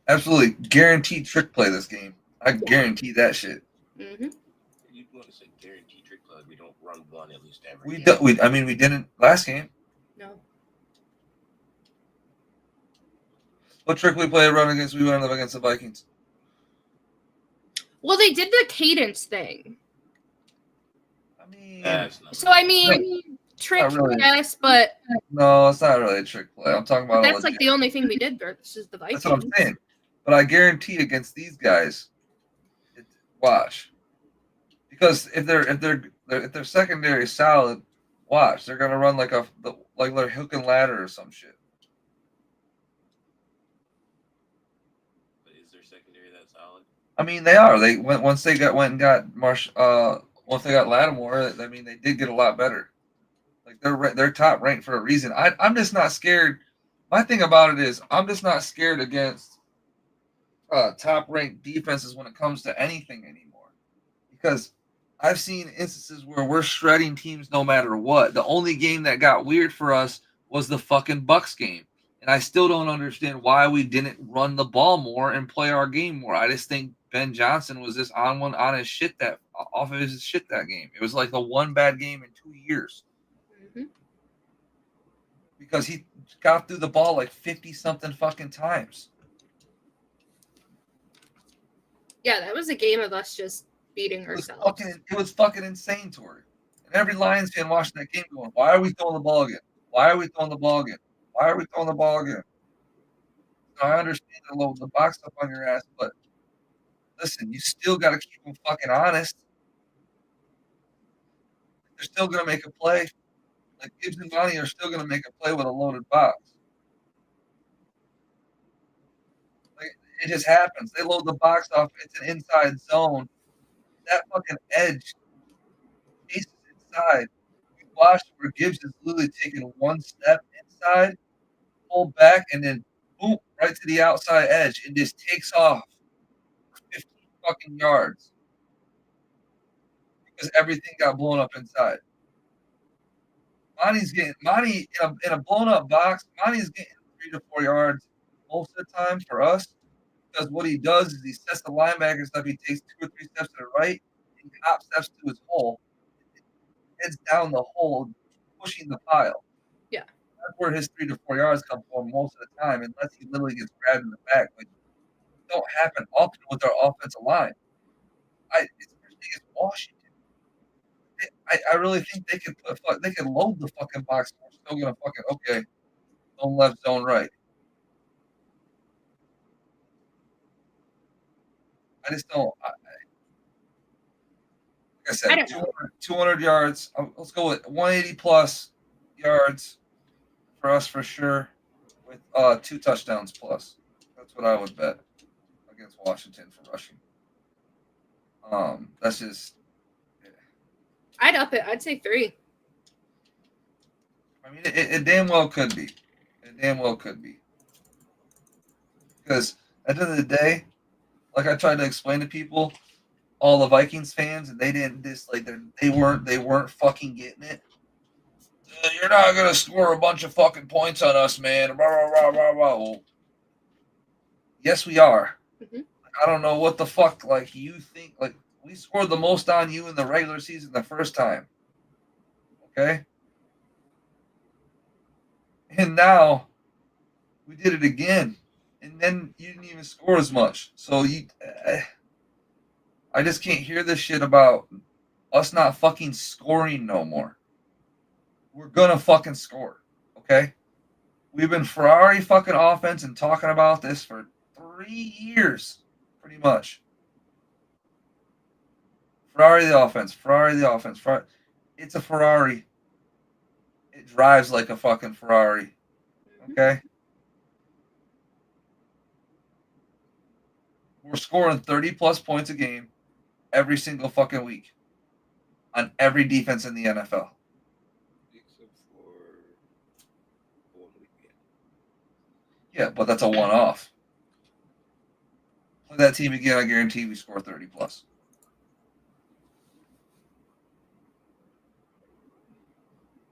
Absolutely. Guaranteed trick play this game. I guarantee that shit. Mm-hmm. You want to say guaranteed trick play? We don't run one at least every We game. do, we didn't last game. No. What trick we played run against? We went up against the Vikings. Well, they did the cadence thing. I mean, So, I mean, trick, really. yes, but No, it's not really a trick play. I'm talking about. that's like the only thing we did versus the Vikings. That's what I'm saying. But I guarantee against these guys, watch, because if their secondary is solid, watch, they're gonna run like they're hook and ladder or some shit. But is their secondary that solid? I mean, they are. They once they got once they got Lattimore. I mean, they did get a lot better. Like they're top ranked for a reason. I'm just not scared. My thing about it is I'm just not scared against top ranked defenses when it comes to anything anymore, because I've seen instances where we're shredding teams no matter what. The only game that got weird for us was the fucking Bucks game, and I still don't understand why we didn't run the ball more and play our game more. I just think Ben Johnson was just on his shit off of his shit that game. It was like the one bad game in 2 years. Mm-hmm. Because he got through the ball like 50-something fucking times. Yeah, that was a game of us just beating ourselves. It was fucking insane, Tori. And every Lions fan watching that game going, why are we throwing the ball again? Why are we throwing the ball again? Why are we throwing the ball again? So I understand to load the box up on your ass, but listen, you still got to keep them fucking honest. They're still going to make a play. Like Gibbs and Bonnie are still going to make a play with a loaded box. Like, it just happens. They load the box off. It's an inside zone. That fucking edge chases inside. You watch where Gibbs is literally taking one step inside, pull back, and then boom, right to the outside edge and just takes off 15 fucking yards because everything got blown up inside. Monty in a blown up box. Monty's getting 3 to 4 yards most of the time for us, because what he does is he sets the linebackers up. He takes 2 or 3 steps to the right, and he hop steps to his hole, heads down the hole, pushing the pile. Yeah, that's where his 3 to 4 yards come from most of the time, unless he literally gets grabbed in the back, which don't happen often with our offensive line. Especially against Washington. I really think they could load the fucking box. We're still gonna fucking okay. Zone left, zone right. I just don't. Like I said, 200 yards. Let's go with 180 plus yards for us for sure, with 2 touchdowns plus. That's what I would bet against Washington for rushing. That's just. I'd up it. I'd say 3. I mean, it damn well could be. It damn well could be. Because at the end of the day, like I tried to explain to people, all the Vikings fans, and they didn't they weren't fucking getting it. You're not gonna score a bunch of fucking points on us, man. Blah, blah, blah, blah, blah. Well, yes, we are. Mm-hmm. I don't know what the fuck you think. Like, we scored the most on you in the regular season the first time. Okay? And now we did it again. And then you didn't even score as much. So I just can't hear this shit about us not fucking scoring no more. We're gonna fucking score, okay? We've been Ferrari fucking offense and talking about this for 3 years, pretty much. Ferrari the offense, Ferrari the offense. It's a Ferrari. It drives like a fucking Ferrari, okay? We're scoring 30 plus points a game every single fucking week on every defense in the NFL. Except for 1 week. Yeah, but that's a one-off. Play that team again, I guarantee we score 30 plus.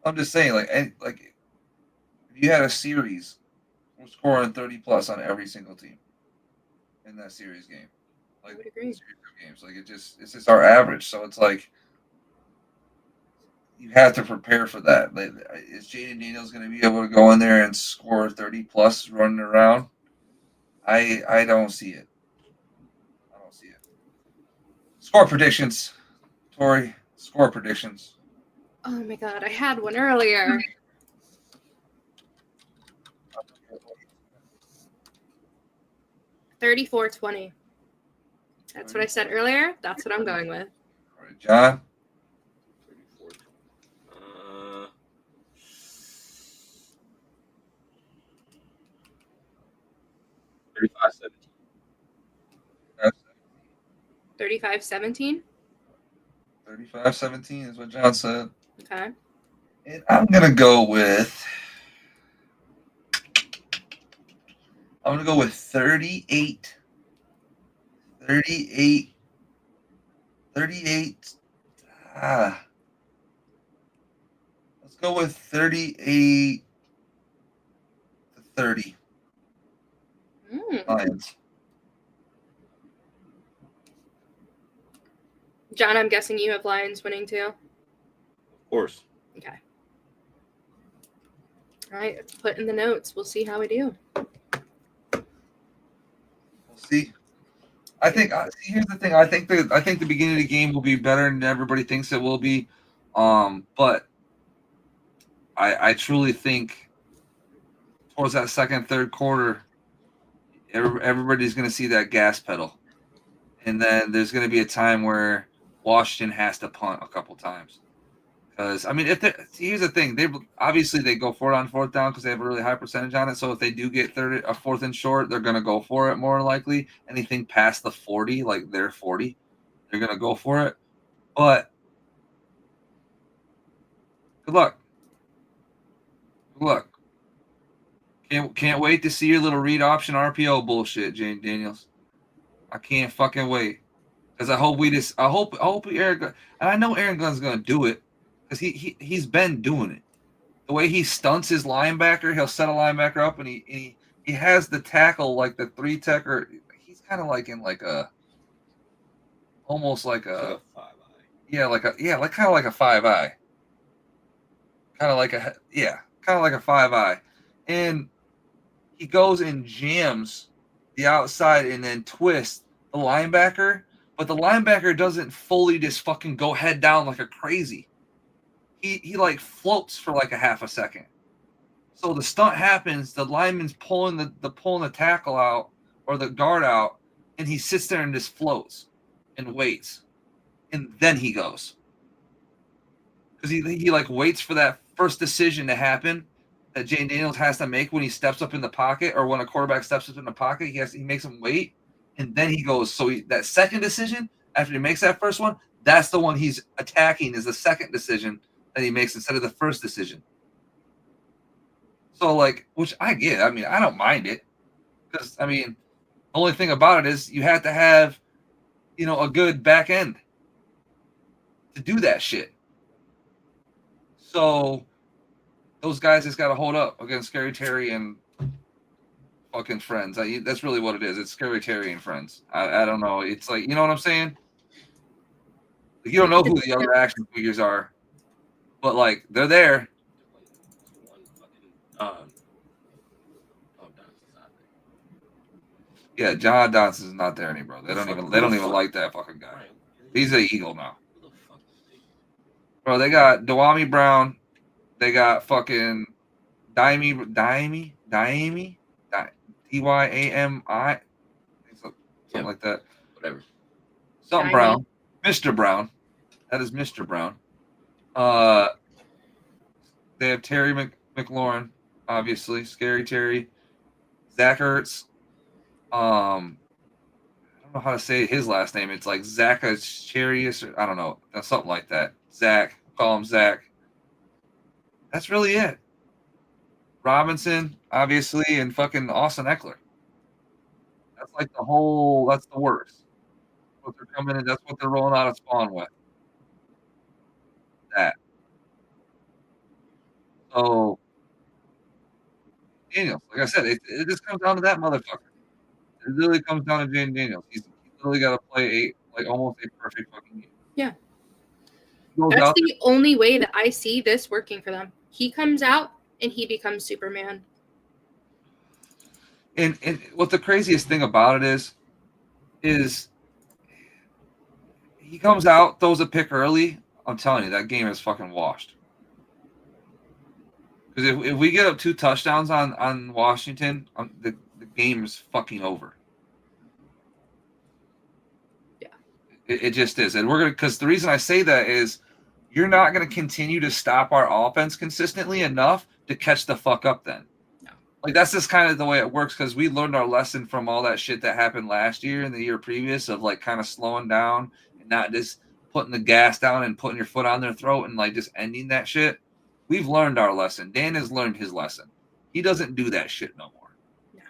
I'm just saying, like if you had a series, we're scoring 30 plus on every single team in that series game. Like, I would agree. series of games, like it's just our average. So it's like you have to prepare for that. Like, is Jaden Daniels going to be able to go in there and score 30 plus running around? I don't see it. I don't see it. Score predictions, Tori. Score predictions. Oh my god, I had one earlier. 34-20. That's what I said earlier. That's what I'm going with. All right, John. 34. 35-17. 35-17. 35-17 is what John said. Okay. And I'm gonna go with 38. 38. 38. Let's go with 38 to 30. Lions. John, I'm guessing you have Lions winning too. Of course. Okay. All right, put in the notes. We'll see how we do. We'll see. I think here's the thing. I think the beginning of the game will be better than everybody thinks it will be. But I truly think towards that second, third quarter, everybody's going to see that gas pedal, and then there's going to be a time where Washington has to punt a couple times. Because I mean, here's the thing, they go for it on fourth down because they have a really high percentage on it. So if they do get fourth and short, they're going to go for it more likely. Anything past the 40, like their 40, they're going to go for it. But good luck. Good luck. Can't wait to see your little read option RPO bullshit, Jane Daniels. I can't fucking wait. Because I hope Aaron, and I know Aaron Gunn's going to do it. Because he's been doing it. The way he stunts his linebacker, he'll set a linebacker up, and he has the tackle like the 3-techer. He's kind of like in like a, almost like a 5-eye. Kind of like a 5-eye. Kind of like a 5-eye, and he goes and jams the outside and then twists the linebacker, but the linebacker doesn't fully just fucking go head down like a crazy. He like floats for like a half a second. So the stunt happens, the lineman's pulling the tackle out or the guard out, and he sits there and just floats and waits. And then he goes. Because he like waits for that first decision to happen that Jane Daniels has to make when he steps up in the pocket, or when a quarterback steps up in the pocket, he makes him wait, and then he goes. So that second decision, after he makes that first one, that's the one he's attacking, is the second decision that he makes instead of the first decision. So, like, which I get. I mean, I don't mind it. Because, I mean, the only thing about it is you have to have, a good back end to do that shit. So, those guys just got to hold up against Scary Terry and fucking friends. That's really what it is. It's Scary Terry and friends. I don't know. It's like, you know what I'm saying? Like, you don't know who the other action figures are. But, like, they're there. Oh, Johnson's not Yeah, John Dodson is not there anymore. They don't even like that fucking guy. there. Right. He's an Eagle now. Who the fuck is they? Bro, they got Dwami Brown. They got fucking Dyami, Dyami, something like that. Whatever. Something Dyami. Brown. Mr. Brown. That is Mr. Brown. They have Terry McLaurin, obviously. Scary Terry. Zach Ertz. I don't know how to say his last name. It's like Zacharias, or I don't know. Something like that. Zach. Call him Zach. That's really it. Robinson, obviously, and fucking Austin Eckler. That's like that's the worst. What they're coming in, that's what they're rolling out of Spawn with. That. So, Daniels, like I said, it just comes down to that motherfucker. It really comes down to Jane Daniels. He's literally got to play almost a perfect fucking game. Yeah. He goes That's out the only way that I see this working for them. He comes out and he becomes Superman. And what the craziest thing about it is he comes out, throws a pick early. I'm telling you, that game is fucking washed. Because if we get up 2 touchdowns on Washington, the game is fucking over. Yeah. It just is. And because the reason I say that is you're not going to continue to stop our offense consistently enough to catch the fuck up then. Like, that's just kind of the way it works, because we learned our lesson from all that shit that happened last year and the year previous of, like, kind of slowing down and not just putting the gas down and putting your foot on their throat and, like, just ending that shit. We've learned our lesson. Dan has learned his lesson. He doesn't do that shit no more. No.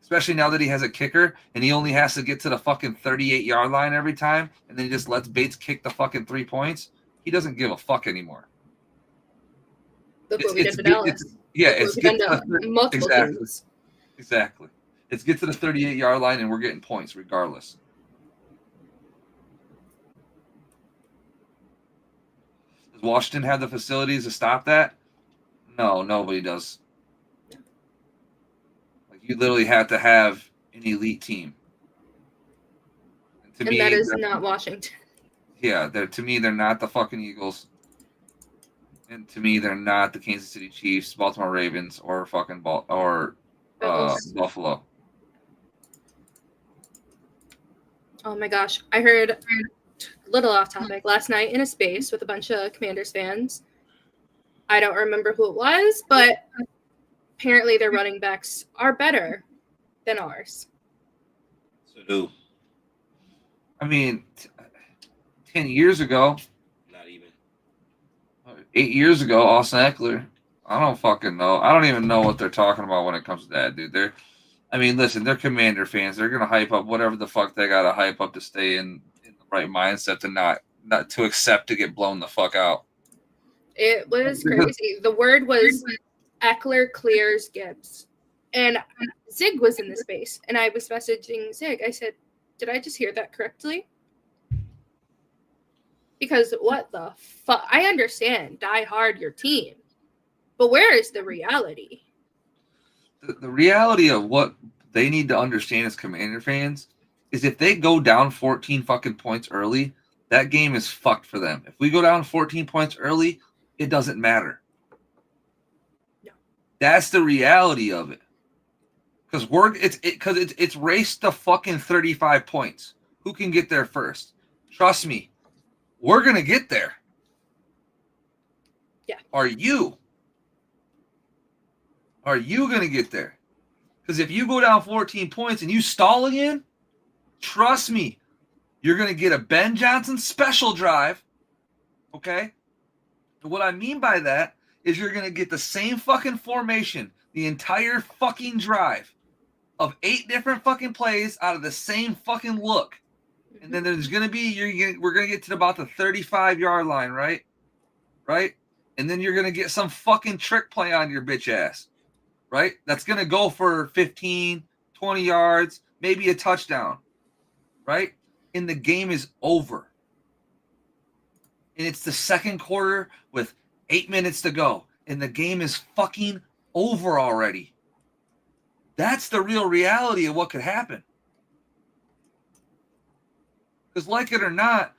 Especially now that he has a kicker and he only has to get to the fucking 38-yard line every time, and then he just lets Bates kick the fucking 3 points. He doesn't give a fuck anymore. Look what we did to Dallas. It's get to multiple games. Exactly. It's get to the 38-yard line and we're getting points regardless. Does Washington have the facilities to stop that? No, nobody does. Like, you literally have to have an elite team. And that is not Washington. Yeah, to me, they're not the fucking Eagles. And to me, they're not the Kansas City Chiefs, Baltimore Ravens, or fucking Buffalo. Oh my gosh. I heard a little off topic last night in a space with a bunch of Commanders fans. I don't remember who it was, but apparently their running backs are better than ours. So do. I mean, 10 years ago, Not even. 8 years ago, Austin Eckler. I don't fucking know. I don't even know what they're talking about when it comes to that, dude. Listen, they're Commander fans. They're gonna hype up whatever the fuck they gotta hype up to stay in the right mindset to not to accept to get blown the fuck out. It was crazy. The word was Eckler clears Gibbs. And Zig was in the space. And I was messaging Zig. I said, did I just hear that correctly? Because what the fuck? I understand, die hard your team. But where is the reality? The reality of what they need to understand as Commander fans is if they go down 14 fucking points early, that game is fucked for them. If we go down 14 points early, it doesn't matter. No. That's the reality of it. Because it's race to fucking 35 points. Who can get there first? Trust me, we're gonna get there. Yeah. Are you gonna get there? Because if you go down 14 points and you stall again, trust me, you're gonna get a Ben Johnson special drive. Okay? And what I mean by that is you're gonna get the same fucking formation the entire fucking drive of 8 different fucking plays out of the same fucking look. And then there's going to be, we're going to get to about the 35-yard line, right? Right? And then you're going to get some fucking trick play on your bitch ass, right? That's going to go for 15, 20 yards, maybe a touchdown, right? And the game is over. And it's the second quarter with 8 minutes to go. and the game is fucking over already. That's the real reality of what could happen. Because like it or not,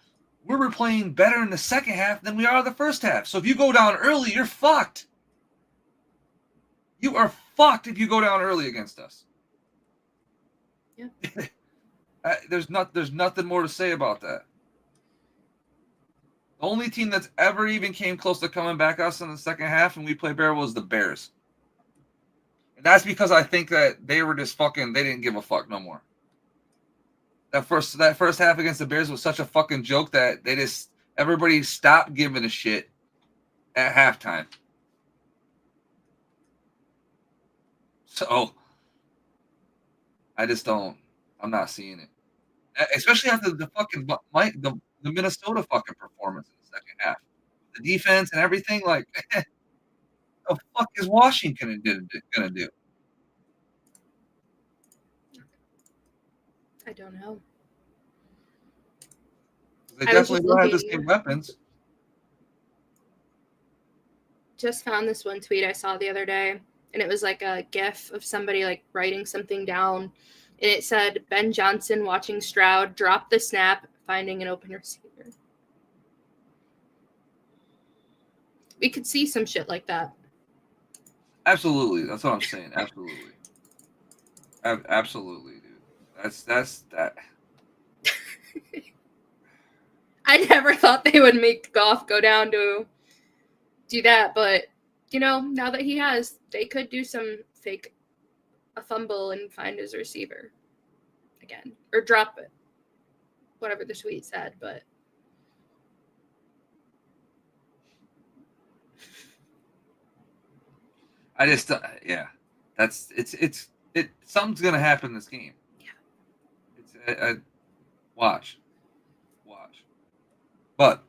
we were playing better in the second half than we are the first half. So if you go down early, you're fucked. You are fucked if you go down early against us. Yeah. There's nothing more to say about that. The only team that's ever even came close to coming back us in the second half and we played better was the Bears. And that's because I think that they were just fucking, they didn't give a fuck no more. That first half against the Bears was such a fucking joke that everybody stopped giving a shit at halftime. So I'm not seeing it. Especially after the fucking the Minnesota fucking performance in the second half. The defense and everything, like, the fuck is Washington gonna do? I don't know. They I was definitely just don't have the looking- same weapons. Just found this one tweet I saw the other day, and it was like a gif of somebody like writing something down, and it said Ben Johnson watching Stroud drop the snap, finding an open receiver. We could see some shit like that. Absolutely, that's what I'm saying. Absolutely, absolutely, dude. That's that. I never thought they would make Goff go down to do that, but now that he has, they could do some fake a fumble and find his receiver again or drop it, whatever the tweet said. But I just that's something's gonna happen in this game. Yeah. It's watch, but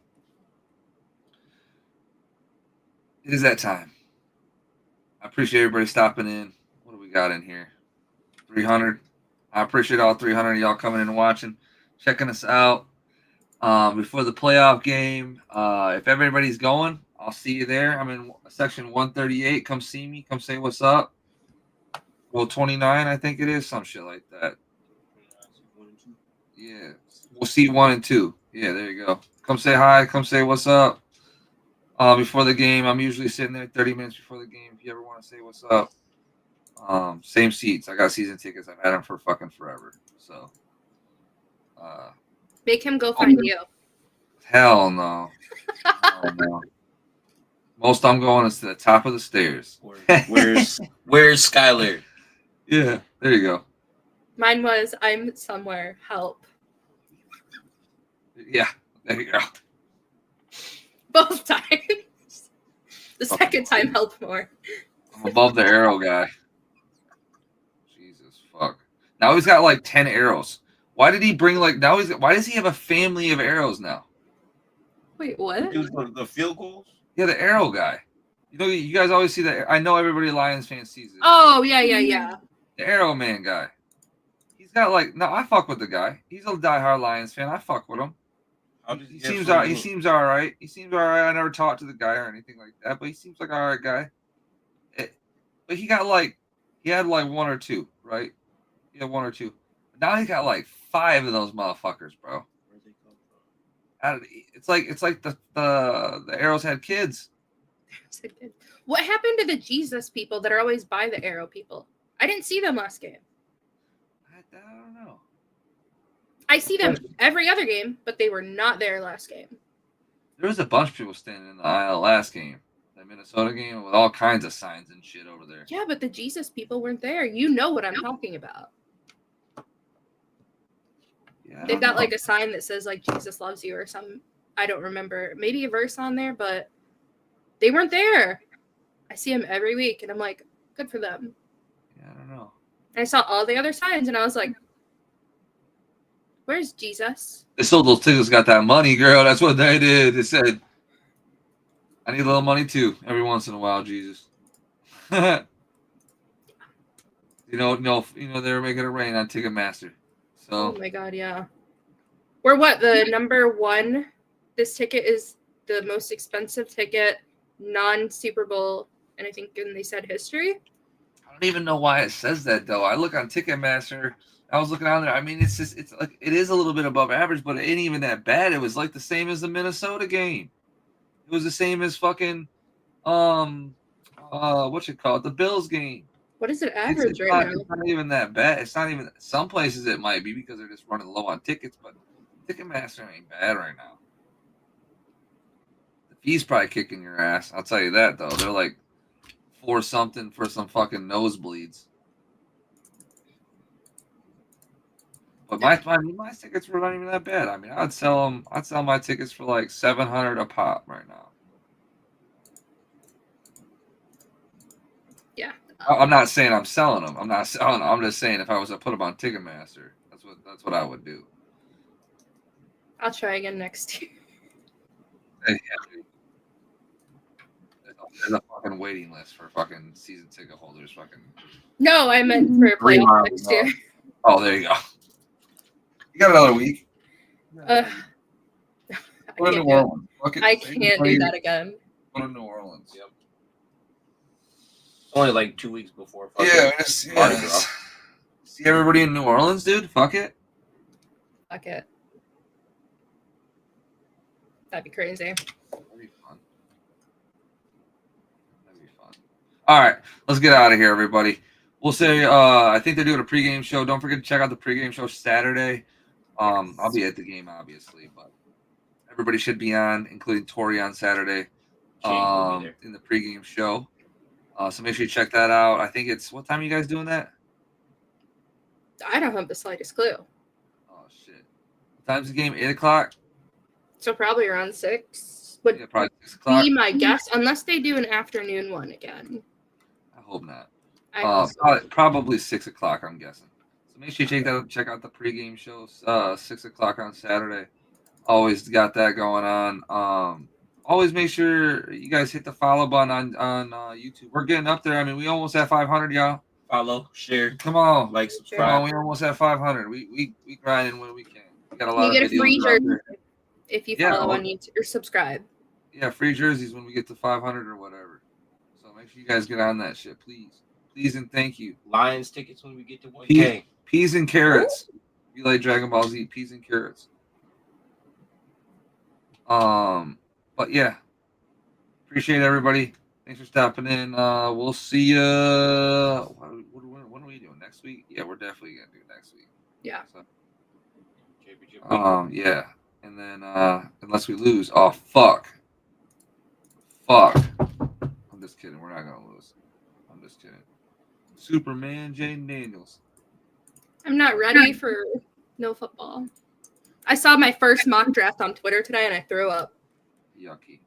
it is that time. I appreciate everybody stopping in. What do we got in here? 300. I appreciate all 300 of y'all coming in and watching, checking us out. Before the playoff game, if everybody's going, I'll see you there. I'm in section 138. Come see me. Come say what's up. Well, 29, I think it is. Some shit like that. Yeah. We'll see 1 and 2. Yeah, there you go. Come say hi. Come say what's up. Before the game, I'm usually sitting there 30 minutes before the game. If you ever want to say what's up. Same seats. I got season tickets. I've had them for fucking forever. So. make him go find you. Hell no. Hell no. Most I'm going is to the top of the stairs. Where's Skylar? Yeah, there you go. Mine was I'm somewhere. Help. Yeah, there you go. Both times. The second time helped more. I'm above the arrow guy. Jesus fuck. Now he's got like 10 arrows. Why did he bring why does he have a family of arrows now? Wait, what? The field goals? Yeah, the arrow guy. You guys always see that. I know everybody Lions fans sees it. Oh, yeah. The arrow man guy. He's got I fuck with the guy. He's a diehard Lions fan. I fuck with him. He seems all right. He seems all right. I never talked to the guy or anything like that, but he seems like an all right guy. But he had 1 or 2, right? He had 1 or 2. Now he's got 5 of those motherfuckers, bro. Where'd they come from? It's like the arrows had kids. What happened to the Jesus people that are always by the arrow people? I didn't see them last game. I don't know. I see them every other game, but they were not there last game. There was a bunch of people standing in the aisle last game, that Minnesota game, with all kinds of signs and shit over there. Yeah, but the Jesus people weren't there. You know what I'm talking about. Yeah, They've got a sign that says Jesus loves you or some, I don't remember, maybe a verse on there, but they weren't there. I see them every week and I'm like, good for them. Yeah, I don't know. And I saw all the other signs and I was like, where's Jesus? They sold those tickets, got that money, girl. That's what they did. They said, I need a little money too, every once in a while, Jesus. No, they were making it rain on Ticketmaster. So Oh my God, yeah. We're the number 1? This ticket is the most expensive ticket non-Super Bowl, and I think and they said history. I don't even know why it says that though. I look on Ticketmaster. I was looking on there. I mean, it's like it is a little bit above average, but it ain't even that bad. It was like the same as the Minnesota game. It was the same as fucking what you call it, the Bills game. What is it It's, average it's right not, now? it's not even that bad. It's not even some places it might be because they're just running low on tickets, but Ticketmaster ain't bad right now. The fee's probably kicking your ass. I'll tell you that though. They're like $4 something for some fucking nosebleeds. But my tickets were not even that bad. I mean, I'd sell my tickets for like $700 a pop right now. Yeah. I'm not saying I'm selling them. I'm not selling them. I'm just saying if I was to put them on Ticketmaster, that's what I would do. I'll try again next year. Hey, yeah, there's a fucking waiting list for fucking season ticket holders. Fucking. No, I meant for Three playoff miles next off. year. Oh, there you go. You got another week. I Go to can't New do it. Orleans. Fucking I can't do that again. Go to New Orleans. Yep. Only like 2 weeks before. Yeah, Mardi Gras. See everybody in New Orleans, dude. Fuck it. Fuck it. That'd be crazy. That'd be fun. That'd be fun. All right, let's get out of here, everybody. We'll say I think they're doing a pregame show. Don't forget to check out the pregame show Saturday. I'll be at the game, obviously, but everybody should be on, including Tori on Saturday. Shane will be there. In the pregame show. So make sure you check that out. I think it's what time are you guys doing that? I don't have the slightest clue. Oh shit. What time's the game? 8 o'clock? So probably around 6 would Yeah, probably 6 o'clock. be my guess, unless they do an afternoon one again. I hope not. I hope so. Probably 6 o'clock, I'm guessing. So make sure you check out the pregame show, 6 o'clock on Saturday. Always got that going on. Always make sure you guys hit the follow button on YouTube. We're getting up there. I mean, we almost at 500, y'all. Follow, share, Come on, like, come subscribe. on. We almost at 500. We grinding when we can. We got a lot You of get a videos free out jersey there. if you Yeah, follow well- on YouTube or subscribe. Yeah, free jerseys when we get to 500 or whatever. So make sure you guys get on that shit, please. Please and thank you. Lions tickets when we get to 1K. Peas and carrots. You like Dragon Ball Z, peas and carrots. But yeah. Appreciate everybody. Thanks for stopping in. We'll see you. When are we doing next week? Yeah, we're definitely gonna do next week. Yeah. So, Championship week. yeah. And then unless we lose, oh fuck. I'm just kidding. We're not gonna lose. I'm just kidding. Superman Jaden Daniels. I'm not ready for no football. I saw my first mock draft on Twitter today and I threw up. Yucky.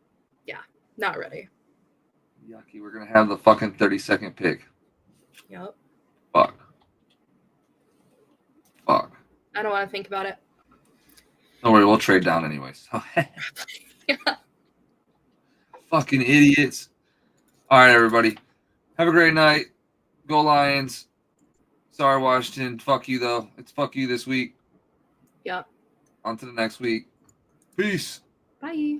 Not ready. Yucky. We're gonna have the fucking 32nd pick. Yep. Fuck. I don't want to think about it. Don't worry, we'll trade down anyways. Yeah. Fucking idiots. All right, everybody. Have a great night. Go Lions. Sorry, Washington. Fuck you, though. It's fuck you this week. Yep. On to the next week. Peace. Bye.